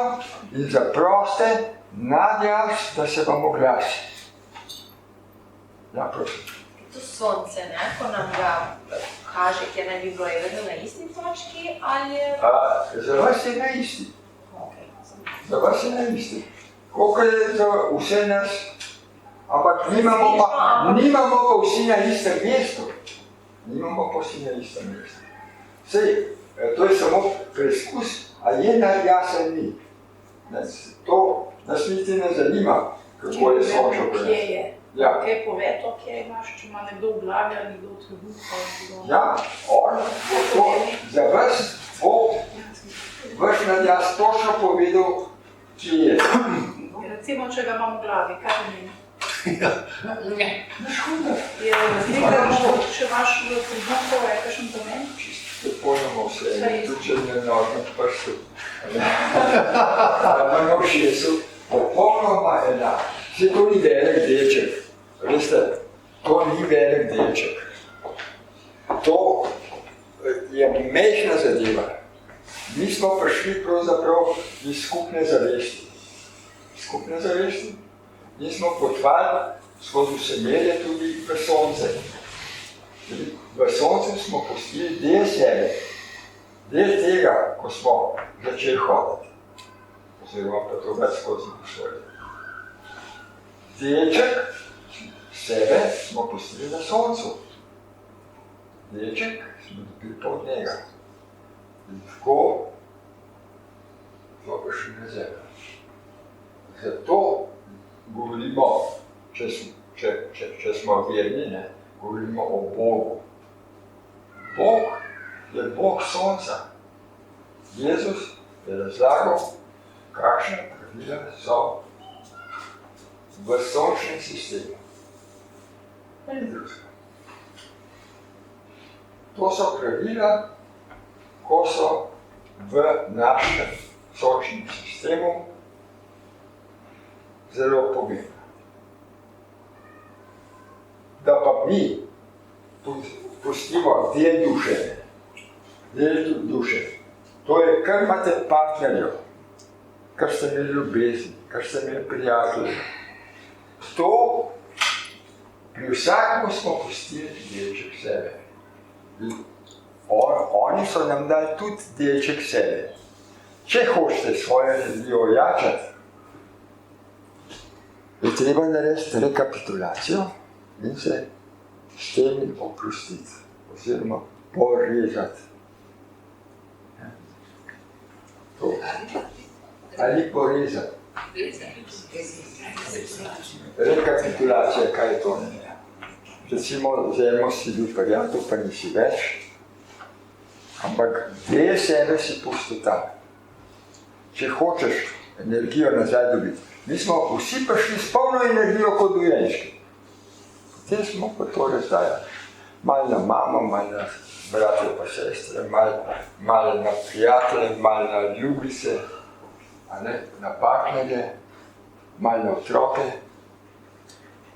in zaproste nadjaz, da se vam oglasi. Ja, prosim. to sonce, ne, ko nam ga kaže, kje naj bi bilo vedno na isti točki, ali je... Za vas je na isti. Okay. Za vas je na isti. Koliko je za vse nas, ampak nimamo pa vsi na istem mestu. Nimamo pa vsi na istem mestu. Sej, to je samo preizkus, a je nadjasen ni. To nas niti ne zanima, kako je sočo Kje je? Ja. Kaj pove to, kje imaš, če ima nekdo v glavi ali nekdo v trebuhu? Ja, on bo to za vas bo vaš nadjaz točno povedal, kje je. Recimo, če ga imam v glavi, kaj pomeni? Ne škoda. Je razlika, če imaš v trebuhu, je kakšen pomen? Popolnoma vse, tudi če ne nožno prstu. Na ušesu, popolnoma enak. Vse to ni velik delček. Veste, to ni velik delček. To je mehna zadeva. Mi smo prišli pravzaprav iz skupne zavesti. Skupne zavesti. Mi smo potvali skozi vsemelje tudi v sonce. V soncu smo pustili del sebe, del tega, ko smo začeli hoditi. Oziroma pa to več skozi pošli. Delček sebe smo pustili na soncu. Delček smo dobili pa od njega. In tako smo prišli na zemljo. Zato govorimo, če smo verni, ne, govorimo o Bogu. Bog je Bog sonca. Jezus je razlagal, kakšne pravila so v sončnem sistemu. In drugega. To so pravila, ko so v našem sončnem sistemu zelo pomembna. Da pa mi pustimo del duše. To je, kar imate partnerjev, kar ste imeli ljubezni, kar ste imeli prijatelji. To pri vsakemu smo pustili delček sebe. Oni so nam dali tudi delček sebe. Če hočete svojo energijo ojačati, je treba narediti rekapitulacijo in se s tem oprostiti, oziroma porezati. To. Ali porezati. Rekapitulacija, kaj je to? Recimo, Zemljo si bil prijatelj, pa nisi več, ampak del sebe si pustil tam. Če hočeš energijo nazaj dobiti. Mi smo vsi prišli s polno energijo kot dojenčki. Potem smo pa to razdajali. Malo na mamo, malo na brate pa sestre, malo na prijatelje, malo na ljubice, na partnerje, malo na otroke.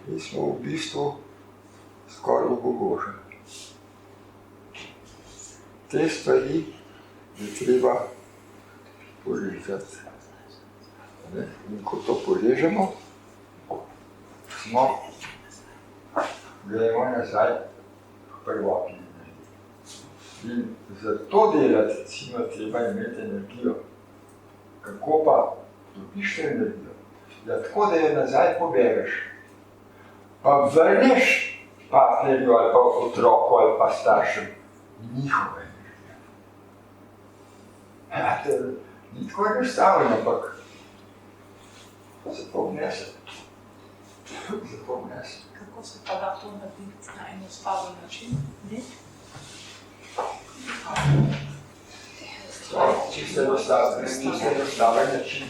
Mi smo v bistvu skoraj obogoženi. Te stvari je treba porežati. In ko to porežemo, gremo nazaj k prvotni energiji. In za to delati, recimo, treba imeti energijo. Kako pa dobiš to energijo? Ja, tako, da jo nazaj pobereš. Pa vrneš partnerju ali pa otroku ali pa staršem njihove energije. Ja, to ni tako enostavno, ampak se to vnese. Kako se pa da to narediti na enostaven način? Čisto enostaven način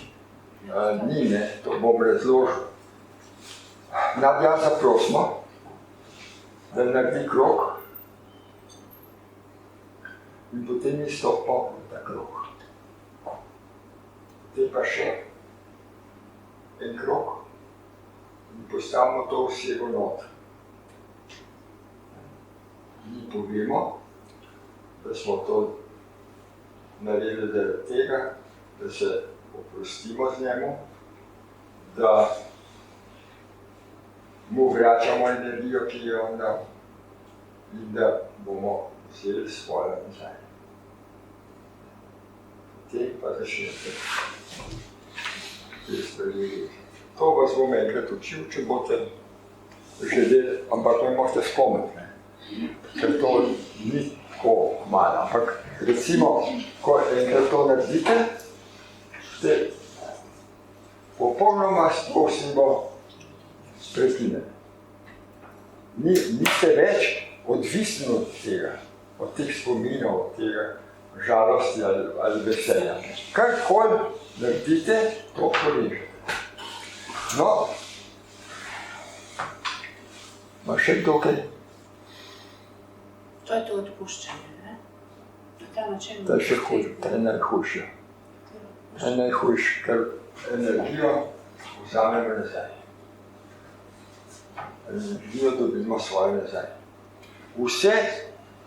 ni, ne, to bom razložil. Nadja zaprosimo, da naredi krog in potem izstopimo v ta krog. Potem pa še en krog in postavimo to osebo noter. Mi povemo, da smo to naredili zaradi tega, da se oprostimo z njemu, da mu vračamo energijo, ki je on dal, in da bomo vzeli svoje nazaj. Potem pa začnete te stvari. To vas bom enkrat učil, če boste želeli, ampak ne morate spomniti, ne? Ker to ni tako malo. Ampak recimo, ko enkrat to naredite, ste popolnoma s to osebo prekinjeni. Niste več odvisni od tega, od teh spominov, od tega žalosti ali veselja. Karkoli naredite, to porežete. No, ima še kdo kaj? To je to odpuščanje, ne? Na ta način... To je še hujše, to je najhujše. To je najhujše, ker energijo vzamemo nazaj. Energijo dobimo svoje nazaj. Vse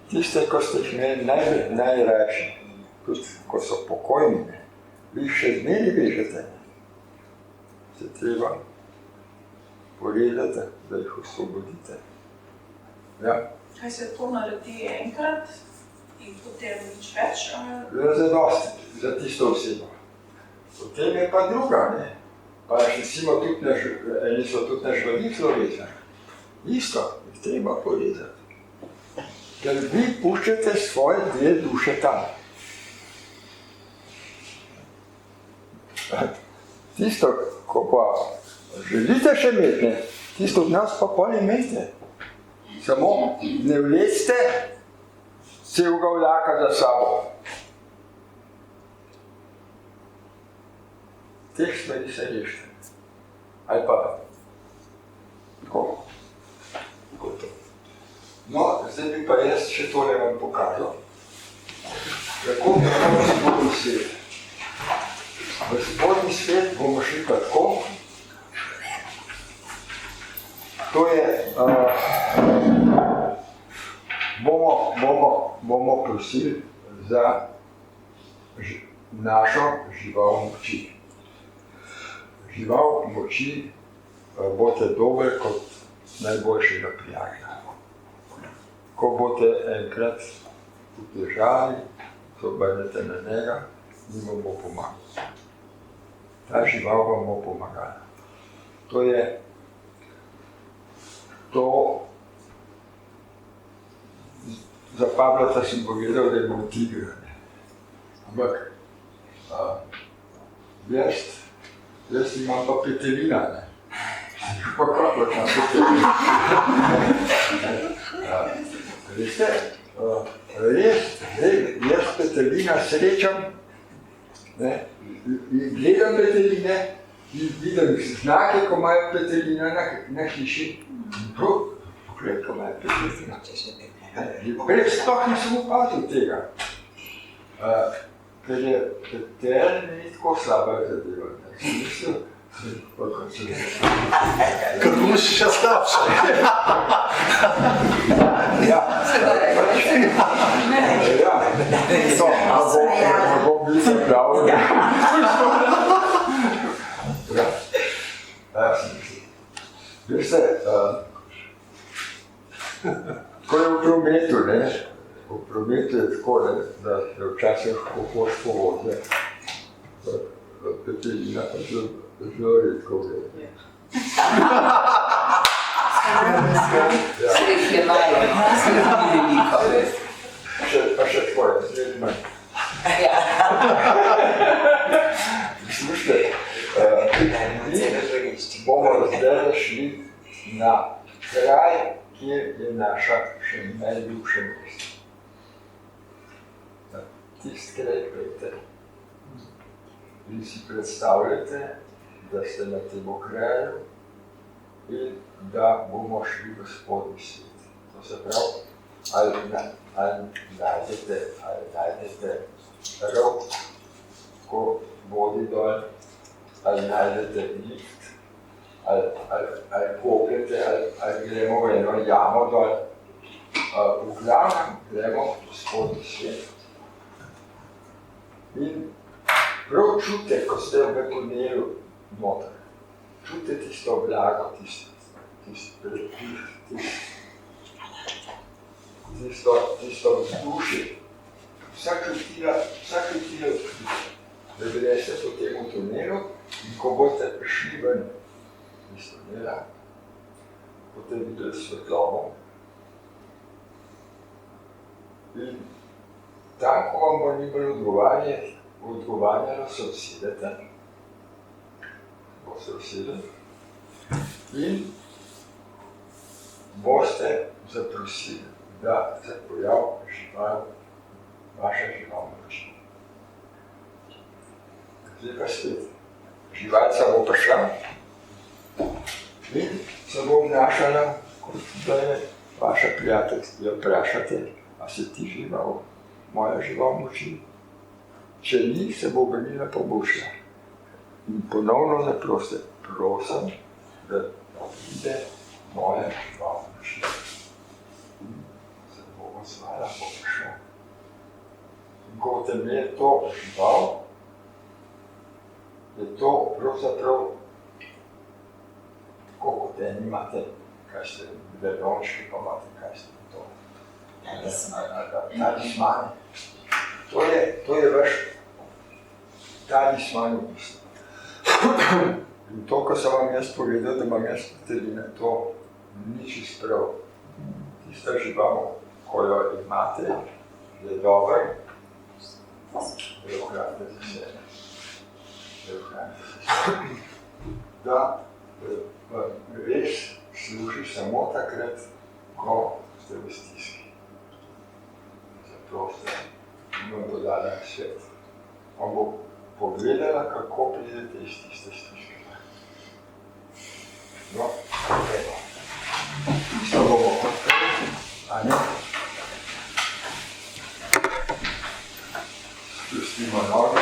tiste, ko ste imeli najrajši, tudi ko so pokojni, vi še zmeri vežete. Se treba porezati, da jih osvobodite. Ja. Kaj se to naredi enkrat in potem nič več? Zadosti za tisto osebo. Potem je pa druga, ne? Pa recimo tudi eni so tudi na žvaniclo vezani. Isto, jih treba porezati. Ker vi puščate svoje dve duše tam. Tisto, ko pa želite še imeti, tisto od nas pa pol imejte. Samo ne vlecite celega vlaka za sabo. Teh stvari se rešite. Ali pa tako. No, zdaj bi pa jaz še tole vam pokazal. Kako bi v spodnji svet. V spodnji svet bomo šli tako. To je, bomo prosili za našo žival moči. Žival moči boste dober kot najboljšega prijatelja. Ko boste enkrat vzdržali, se obrnete na njega in vam bo pomagal. Ta žival vam bo pomagala. To je to, za Pavlata sem povedal, da je bil tiger. Ampak jaz imam pa petelina, ne? Pa kako tam petelina? Veste, jaz petelina srečam, ne? In gledam peteline in vidim znake, ko imajo petelina na hiši. Pogled, ko imajo petelina. Prej sploh nisem opazil tega. Ker je petel ni tako slaba zadeva. Ker boš še slabša. Ja, ne bom bil zapravljen. Veste, ko je v prometu, ne? V prometu je tako, da je včasih hoš po voze. Petelina pa zelo redko gre. Sreće malo, sreće veliko. Pa še tvoje, sreće manj. Slušajte, bomo zdaj šli na kraj, kjer je naša še najljubša mesto. Na tisti kraj pejte. Vi si predstavljate, da ste na tem kraju in da bomo šli v spodnji svet. To se pravi, ali najdete rov, ko vodi dol, ali najdete lift, ali kopljete, ali gremo v eno jamo dol. V glavnem gremo v spodnji svet. In prav čute, ko ste v tunelu noter. Čute tisto vlago, tisto vzdušje, vsa čutila, da greste po tem tunelu in ko boste prišli ven iz tunela, boste videli svetlobo. In tam, ko vam bo ni bolj odgovarjalo, se usedete, boste usedeli in boste zaprosili, da se pojavi vaša žival moč. Zdaj pa spet, živalca bo prišla in se bo obnašala, kot da je vaša prijateljstva. Jo vprašate, a se ti žival, moja žival moči? Če ni, se bo obrnila, pa bo šla. In ponovno zaprosite, prosim, da pride moja žival moči. In se bo odzvala, bo prišla. In ko boste imeli to žival, je to pravzaprav, kot eni imate, kaj ste verončki, pa imate, kaj ste to. Talisman. To je vaš talisman v bistvu. In to, ko sem vam jaz povedal, da imam jaz Katarina, to ni čist prav. Tista žival, ko jo imate, je dober, da jo ohranite za sebe. Da res služi samo takrat, ko ste v stiski. Zaproste in vam bo dala svet. On bo pogledala, kako pridete iz tiste stiske. No, evo. Isto bomo odprli, a ne? Spustimo noge.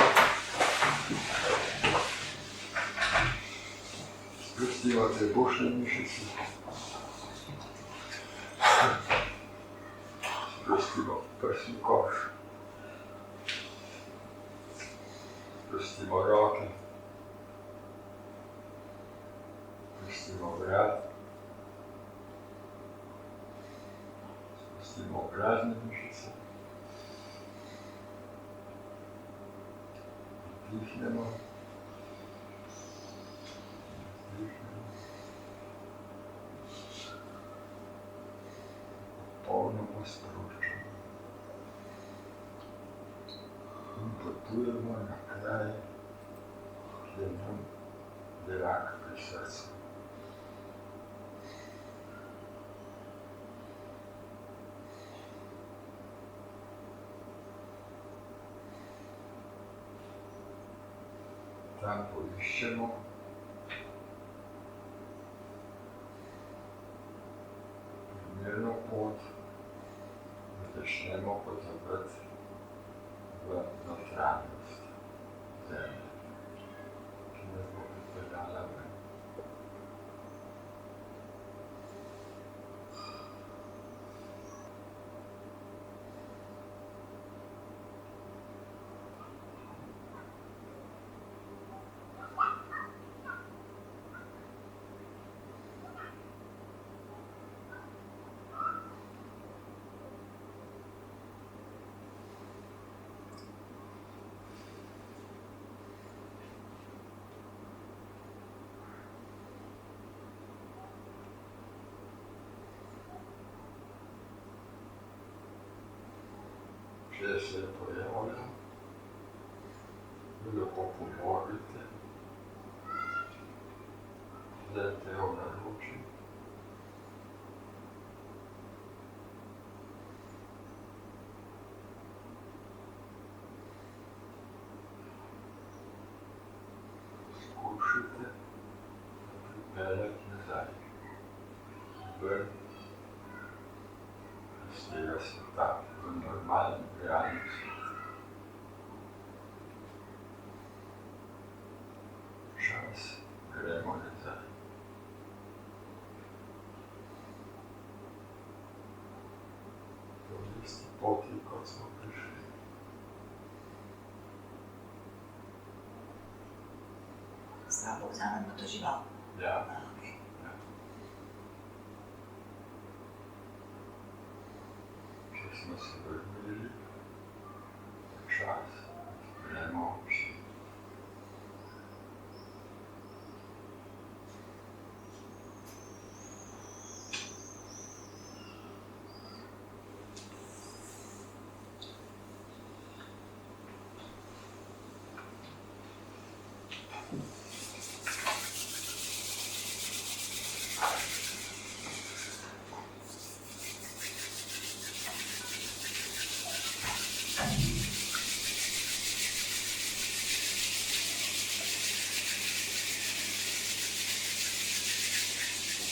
Spustimo trebušne mišice. Spustimo prsni koš. Spustimo roke. Spustimo vrat. Spustimo obrazne mišice. Vdihnemo. Popolnoma sproščamo. In potujemo na kraj, ki je nam drag pri srcu. Tam poiščemo primerno pot, da začnemo potovati v notranjost zemlje, ki nas bo pripeljala ven. Če se je pojavljal, lepo pomorite, vzete jo na roči. Skušajte, da pripeljati nazaj, ven iz tega sveta, v normalni, realni svet. Čas, gremo nazaj. Po isti poti, kot smo prišli. S sabo vzamemo to žival. Ja. Okay. smo se vrnili. Čas. Gremo oči.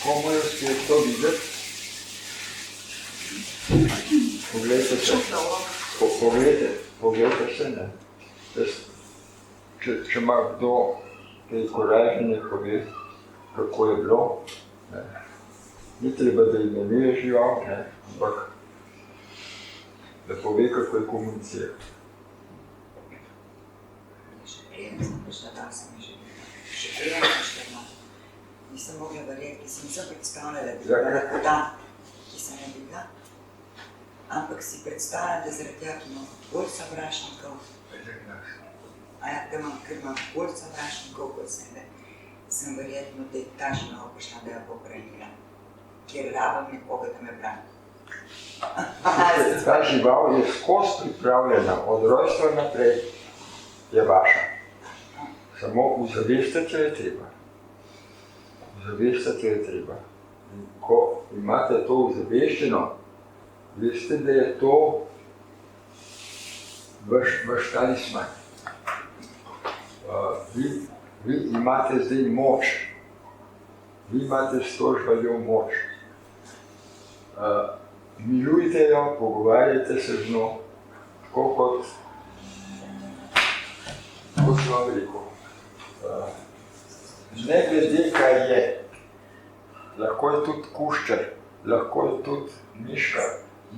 Komu je uspelo to videti? Poglejte se. Poglejte se, ne. Če ima kdo kaj korajženje pove, kako je bilo, ne. Ni treba, da imenuje žival, ne, ampak da pove, kako je komuniciral. Še prijem sem prišla, tam sem že. Še prijem sem šla. Nisem mogla verjeti, ki sem se predstavljala, da bi bila tako dan, ki sem ne bila. Ampak si predstavljam, da zaradi tega, ki imam bolj sovražnikov, da imam bolj sovražnikov kot sebe, sem verjetno ta žival prišla, da jo bo branila, ker rabim nekoga, da me brani. Ta žival je skozi pripravljena, od rojstva naprej je vaša. Samo uzavestiti jo je treba. Zavestiti je treba. In ko imate to uzaveščeno, veste, da je to vaš talisman. Vi imate zdaj moč. Vi imate s to žvaljo moč. Milujte jo, pogovarjajte se z njo, tako kot sem vam rekel. Ne glede, kaj je. Lahko je tudi kuščar, lahko je tudi miška.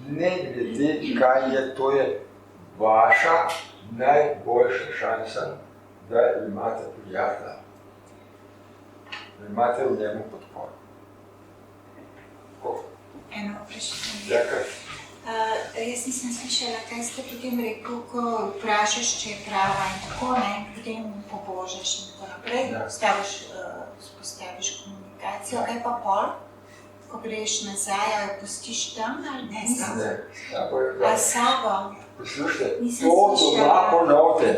Ne glede, kaj je, to je vaša najboljša šansa, da imate prijatelja. Da imate v njemu podporo. Eno vprašanje. Ja, kaj? Jaz nisem slišala, kaj ste potem rekel, ko vprašaš, če je prava in tako, ne, in potem pobožaš in tako naprej, spostaviš komunikacijo, kaj pa pol, ko greš nazaj, ali pustiš tam, ali ne? A sabo? Poslušajte, to doma ponovite,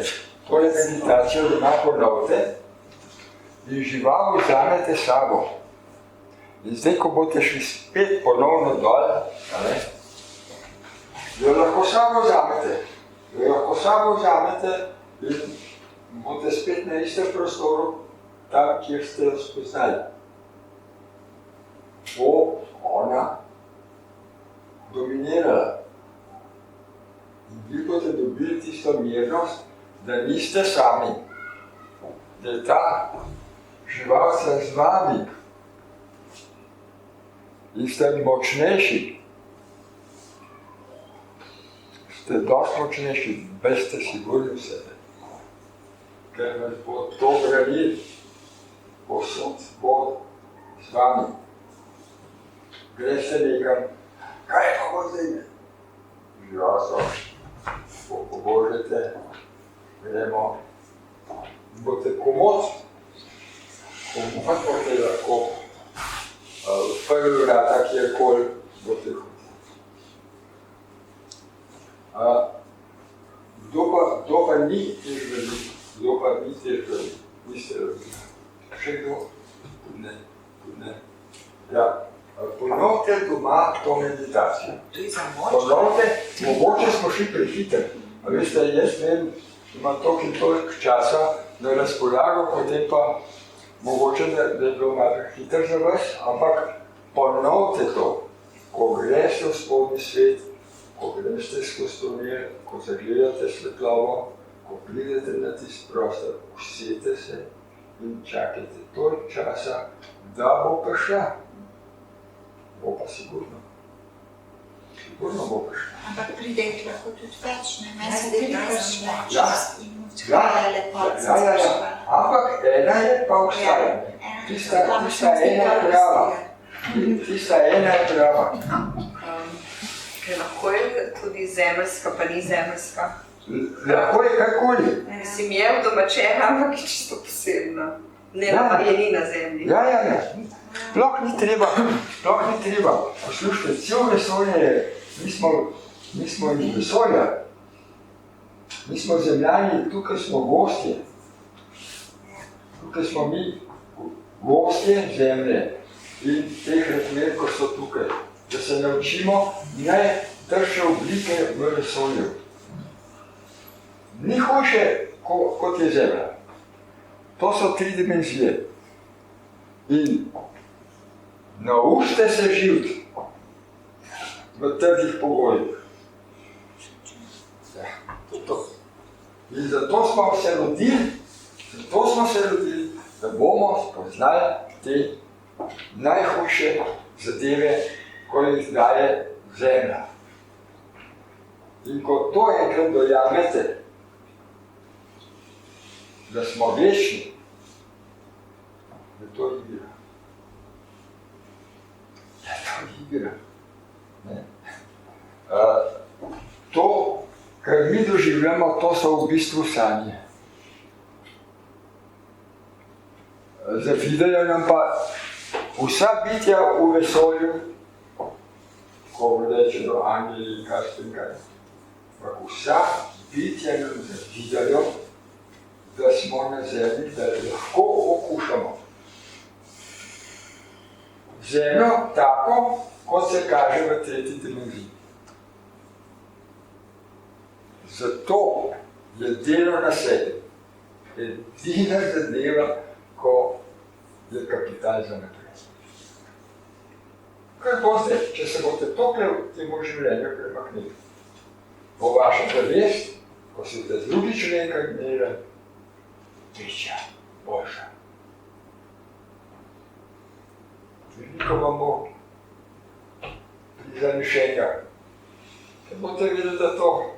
to je meditacija doma ponovite in žival vzamete sabo. In zdaj, ko boste šli spet ponovno dol, jo lahko sabo vzamete in boste spet na istem prostoru, tam, kjer ste jo spoznali. Bo ona dominirala. In vi boste dobili tisto mirnost, da niste sami, da je ta živalca z vami in ste močnejši. Ste dosti močnejši, več ste sigurni v sebe, ker vas bo to branil, posod bo z vami. Greste nekam, kaj pa bo zdaj ne? Živalco, pobožete, gremo, boste komod boste lahko prvi vrata, kjerkoli boste hodili. Kdo pa ni te žvali? Kdo pa ni te žvali? Niste razumeli. Še kdo? Tudi ne. Ja. Ponovite doma to meditacijo. Ponovite, mogoče smo šli prehiter. Veste, jaz vem, imam toliko in toliko časa na razpolago, potem pa mogoče, da je bilo malo prehiter za vas, ampak ponovite to, ko greste v spodnji svet, ko greste skozi tunel, ko zagledate svetlobo, ko pridete na tisti prostor, usedite se in čakajte toliko časa, da bo prišla. Bo pa sigurno. Sigurno bo prišla. Ampak pride jih lahko tudi več, ne? Meni se več in Ja. Ampak ena je pa obstaja. Tista ena je prava. Tista ena je prava. Ker lahko je tudi zemeljska, pa ni zemeljska. Lahko je karkoli. Si imel domačena, ampak je čisto posebna. Ne, pa je ni na zemlji. Ja. Sploh ni treba. Poslušajte, cel vesolje je, mi smo iz vesolja. Mi smo zemljani, tukaj smo gostje. Tukaj smo mi gostje zemlje. In teh razmerkov so tukaj. Da se naučimo najtrše oblike v vesolju. Ni hujše, kot je zemlja. To so 3 dimenzije. In naučite se živeti v trdih pogojih. Ja, to. In zato smo se rodili, da bomo spoznali te najhujše zadeve, ko jih daje zemlja. In ko to enkrat dojamete, da smo večni, je to igra. To, kar mi doživljamo, to so v bistvu sanje. Zavidajo nam pa vsa bitja v vesolju, ko reče do angeli in kaj. Vsa bitja nam zavidajo, da smo na zemlji, da lahko okušamo zemljo tako, kot se kaže v 3. dimenziji. Zato je delo na sebi edina zadeva, ko je kapital za naprej. Kaj boste, če se boste tokle v temu življenju premaknili? Po vaša zavest, ko se te drugi človeka imela, večja, boljša. Veliko vam bo prizanešenja. Ker boste videli, da to ni.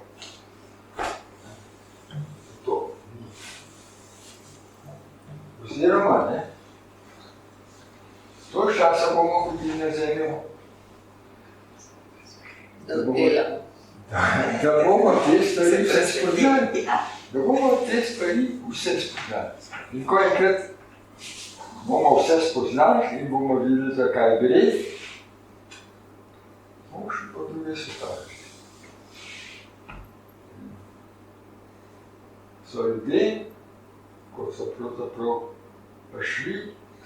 Oziroma, ne? To časa bomo hodili na zemljo. Da bomo te stvari vse spoznali. In ko enkrat bomo vse spoznali in bomo videli, zakaj gre, bomo šli po druge svetove. So ljudje, ko so pravzaprav prišli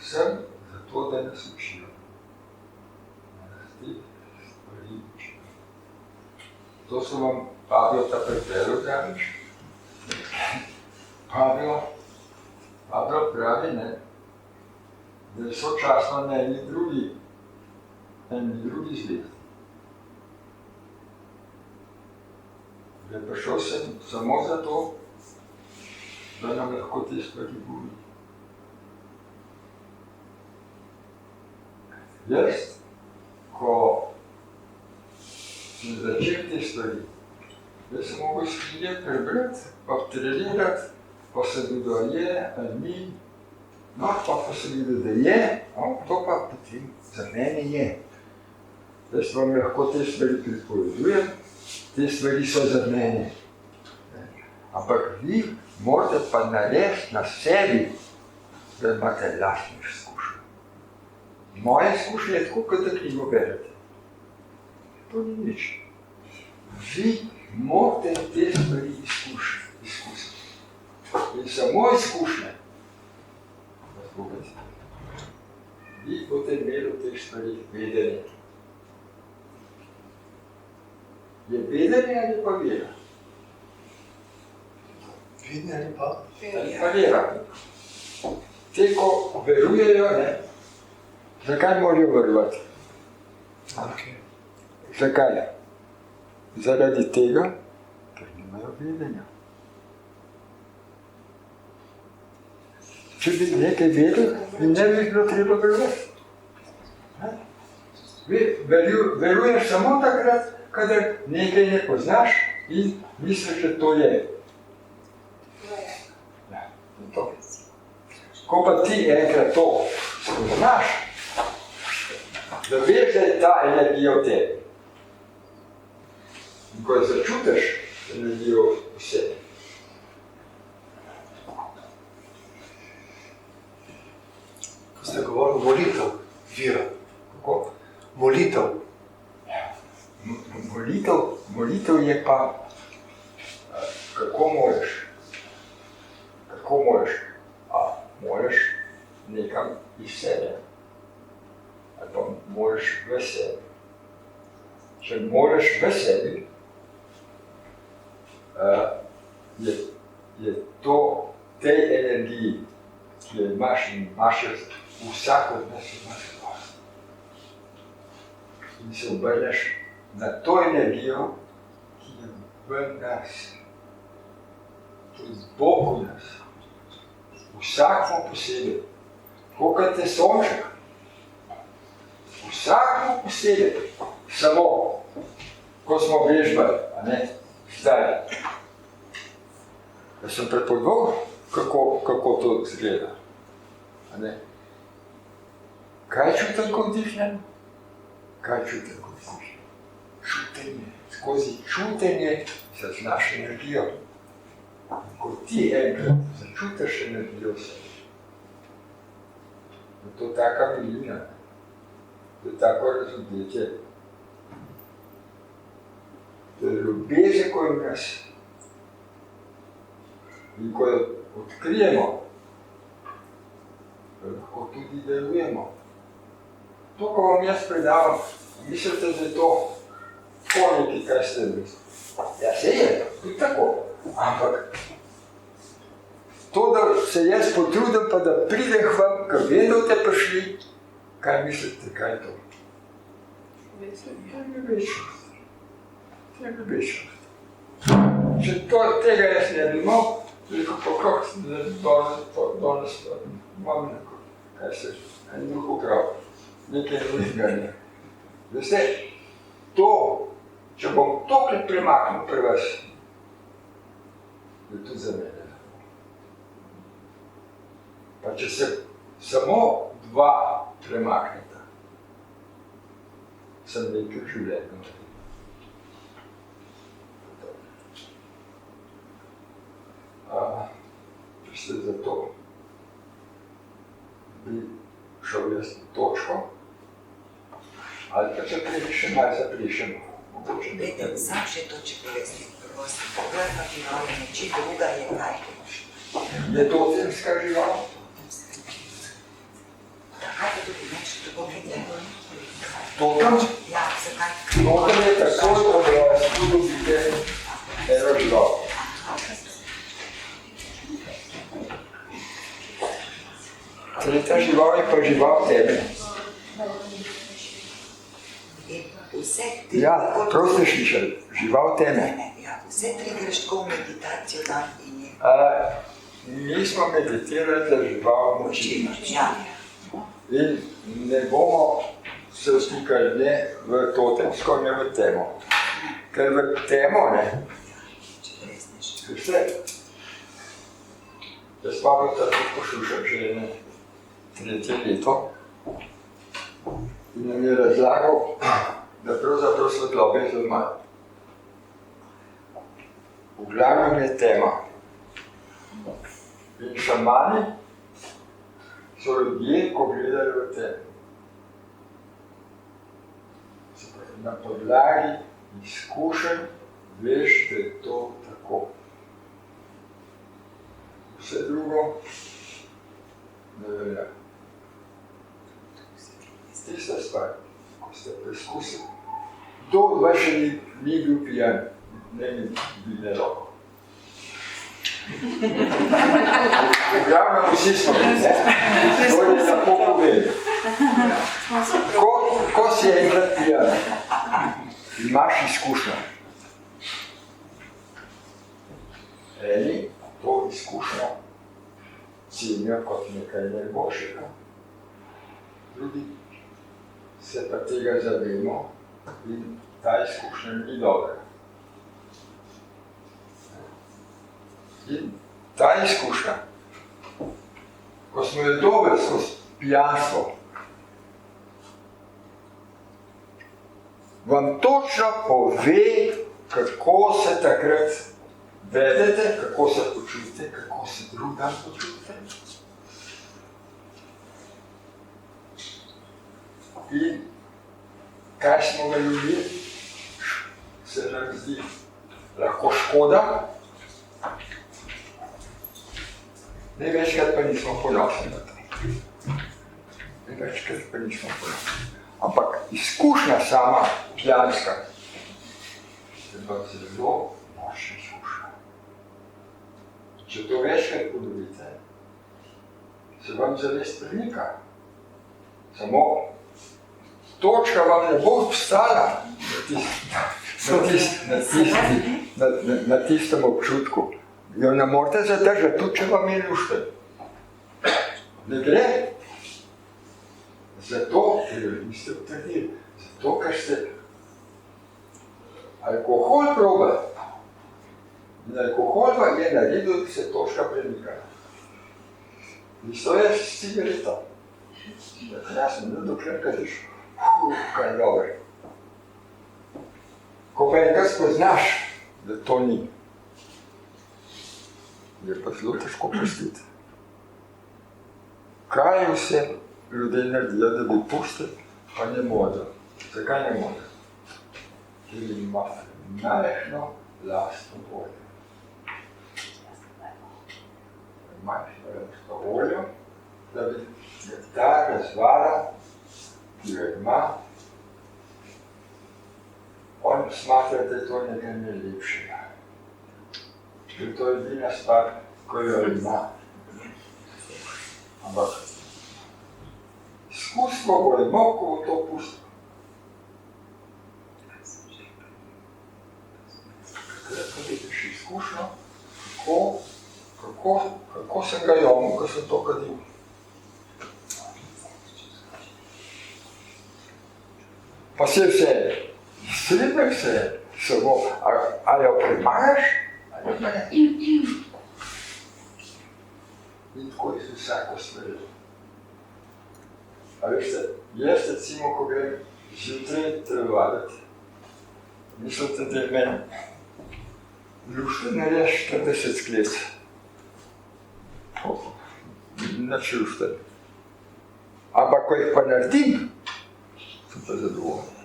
sem, zato da nas učijo. To so vam Pablo ta prepeljal zadnjič. Pablo pravi, ne, da je sočasno na eni drugi zvesti. Da je prišel sem samo zato, da nam lahko te stvari govori. Jaz, ko sem začel te stvari, jaz sem mogel iz knjige prebrati, pa trenirati, pa sem videl, da je, ali ni, no, pa sem videl, da je, no, to pa potem za mene je. Jaz vam lahko te stvari pripovedujem, te stvari so za mene. Ampak vi morate pa narediti na sebi, da imate lastne izkušnje. Moje izkušnje je tako, kot da knjigo berete. To ni nič. Vi morate te stvari izkusiti. In samo izkušnje vas bo vedeti. Vi boste imeli v teh stvarih vedenje. Je vedenje ali pa vera? Vedenje ali pa? Ali pa vera. Te, ko verujejo, ne, zakaj morajo verovati? Okay. Zakaj? Zaradi tega, ker nimajo vedenja. Če bi nekaj vedel, in ne bi bilo treba verovati. Veruješ samo takrat, kadar nekaj ne poznaš in misliš, da to je. Ja, to. Ko pa ti enkrat to spoznaš, da veš, da je ta energija v tebi. In ko začutiš energijo v sebi. Ko ste govorili molitev, vira. Kako? Molitev. Molitev je pa, kako moliš. Kako moliš? A moliš nekam iz sebe. Ali pa moliš v sebi. Če moliš v sebi, je to tej energiji, ki jo imaš in imaš vsak od nas imaš glas. In se obrneš na to energijo, ki je v nas, tudi Bog v nas. Vsakmo posebej, tako kot je sonček. Vsakmo posebej, samo, ko smo vežbali, a ne, zdaj. Jaz sem prepovedal, kako to izgleda. A ne? Kaj čutim, ko vdihnem? Kaj čutim, ko vdihnem? Čutenje. Skozi čutenje zaznaš energijo. Ko ti enkrat začutiš energijo v sebi, je to taka milina, to je tako razodetje. To je ljubezen, ko je v nas. In ko jo odkrijemo, lahko tudi delujemo. To, ko vam jaz predavam, mislite, da je to nekaj, kaj ste mislili. Ja, se je, tudi tako. Ampak to, da se jaz potrudim, pa da pridem k vam, ker vem, da boste prišli, kaj mislite, kaj je to? To je ljubečnost. Če tega jaz ne bi imel, veliko pokrok sem danes imam neko, kaj se en duh ukrav, nekaj drugega ne. Veste, to, če bom tokrat premaknil pri vas, je tudi za mene. Pa če se samo dva premakneta, sem nekaj v življenju. Če ste za to bi šel jaz na točko, ali pa če še malo zaprišemo. Dajte sam še to, če povesti, prosim. Prva žival je neči, druga je kaj? Je totemska žival? Kaj pa tudi neč, to pomeni? Totem? Ja, zakaj? Totem je takoj odraz, tu dobite eno žival. Tretja žival je pa žival tebe. Ja, prav ste slišali, žival teme. Vse tri greš tako v meditacijo dan in je. Mi smo meditirali za žival moči. Ja. In ne bomo se vstikali ne v totemsko, ne v temo. Ker v temo, ne. Vse. Jaz pa bo tako poslušam že ne 3. leto. In nam je razlagal, da pravzaprav svetlobe je zelo malo. V glavnem je tema. In šamani so ljudje, ko gledali v temo. Na podlagi izkušenj veš, da je to tako. Vse drugo ne velja. Tista stvar, ko ste preizkusili. Kdo od vas še ni bil pijan, ne bi bili roko. V glavnem vsi smo bili, to je tako povedal. Ko si enkrat pijan, imaš izkušnjo. Eni to izkušnjo cenijo kot nekaj najboljšega. Drugi se pa tega zavemo in ta izkušnja ni dobra. In ta izkušnja, ko smo jo dobili skozi pijanstvo, vam točno pove, kako se takrat vedete, kako se počutite, kako se drug dan počutite. In kaj smo ga ljudje, se nam zdi lahko škoda, največkrat pa nismo ponosni na to. Največkrat pa nismo ponosni. Ampak izkušnja sama, žljanska, se vam zelo močna izkušnja. Če to večkrat podobite, se vam zavest premika. Samo točka vam ne bo obstala na tistem občutku. Jo ne morete zadržati, tudi če vam je lušten. Ne gre. Zato, ker niste utrdili. Zato, ker ste alkohol probali. In alkohol vam je naredil, da se točka premika. Isto je s cigareto. Jasno, da dokler kadiš. Kaj dober. Ko pa enkrat spoznaš, da to ni, je pa zelo težko pustiti. Kaj vse ljudje naredijo, da bi pustili, pa ne modo. Zakaj ne modo? Ker ima majhno lastno voljo. Majhno lastno voljo, da bi ta razvala, ki jo ima, on smatra, da je to nekaj najlepšega. Ker to je edina stvar, ko jo ima. Ampak izkustvo bo imel, ko bo to pustil. Takrat vidiš izkušnjo, kako sem ga jomil, ko sem to kadil. Pa se vse, izsredno vse, samo, ali jo premagaš, ali jo pa ne. In tako je vsako stvari. A veste, jaz recimo, ko grem zjutraj telovaditi, mislite, da je meni lušten narediti 40 sklec. Nič lušten. Ampak, ko jih pa naredim, sem pa zadovoljen.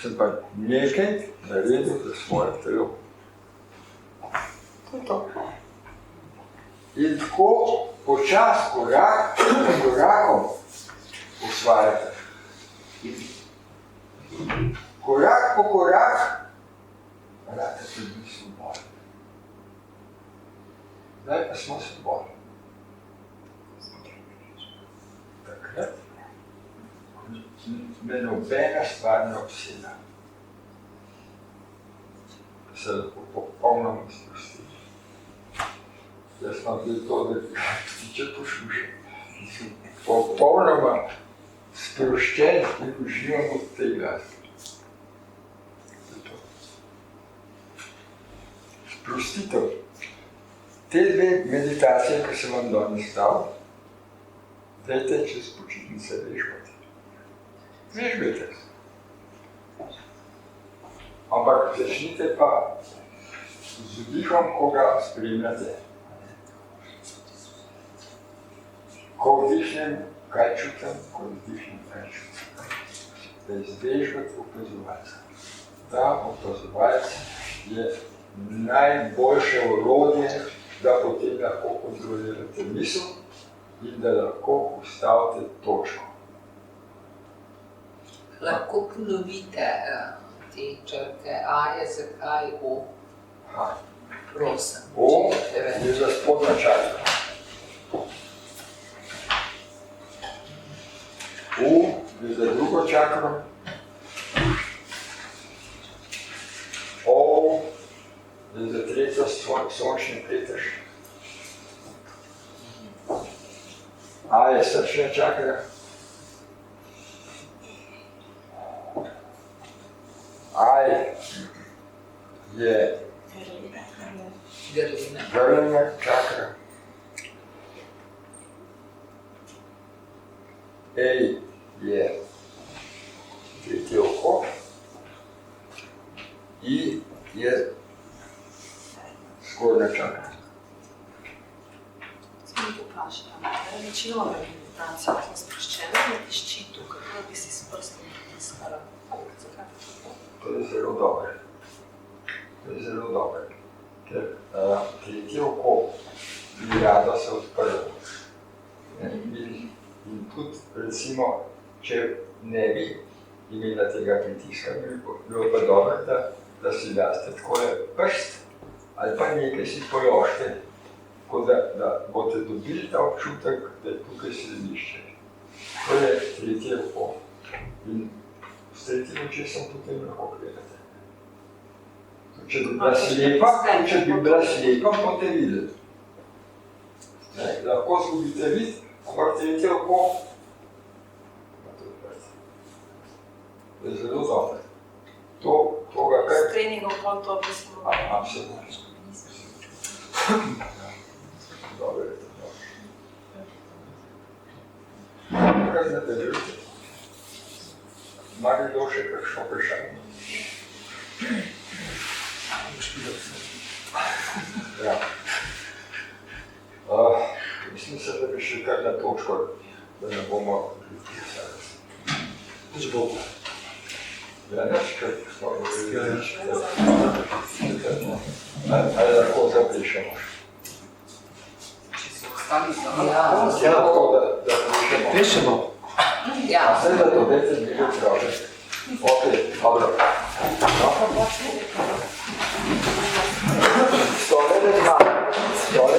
Sem pa nekaj naredil za svoje telo. To je to. In tako počas korak po korakom usvajate. Korak po korak rate tudi svobodni. Zdaj pa smo svobodni. Takrat me nobena stvar ne obseda. Se lahko popolnoma sprosti. Jaz imam tudi to, da ptiče poslušam. Sem popolnoma sproščen in uživam od tej glasi. Sprostitev. Te dve meditacije, ki sem vam danes dal, dajte čez počitnice vežbati. Vežbajte se. Ampak začnite pa z vdihom, ko ga spremljate. Ko vdihnem, kaj čutim, ko vdihnem, kaj čutim. Da izvežbati opazovalca. Ta opazovalc je najboljše orodje, da potem lahko kontrolirate misel in da lahko ustavite točko. Lahko ponovite te črke, A je zakaj, O. Prosim. O je za spodnja čakra. U je za drugo čakro. O je za tretjo sončni petež. A je srčna čakra. Aj je grlina čakra. Ej je tretje oko. vprašala. Večinoma v meditaciji smo sproščeni na tiščitu, kako bi si s prstom pritiskala. Zakaj? To je zelo dobro. Ker tretje oko bi rado se odprlo. In tudi, recimo, če ne bi imela tega pritiska, bi bilo pa dobro, da si daste takole prst ali pa nekaj si položite, tako da boste dobili ta občutek, da je tukaj središče. To je tretje oko. In s tretjim očesom potem lahko gledate. Če bi bila slepa, boste videli. Lahko zgubite vid, ampak tretje oko, to je zelo dobro. S treningom pa to bi smo... Absolutno. Dobro je to. Kaj nadaljujte? Ima kdo še kakšno vprašanje? Ja. Mislim se, da bi še kar na točko, da ne bomo pritisali. Nič Bogu. Ja, nič, kaj smo govorili. Ali lahko zapišemo? Ja, lahko da pišemo. Pišemo. Ja. Vse da to dete mi že pravi. Ok, dobro. Stole razmaka. Dobro,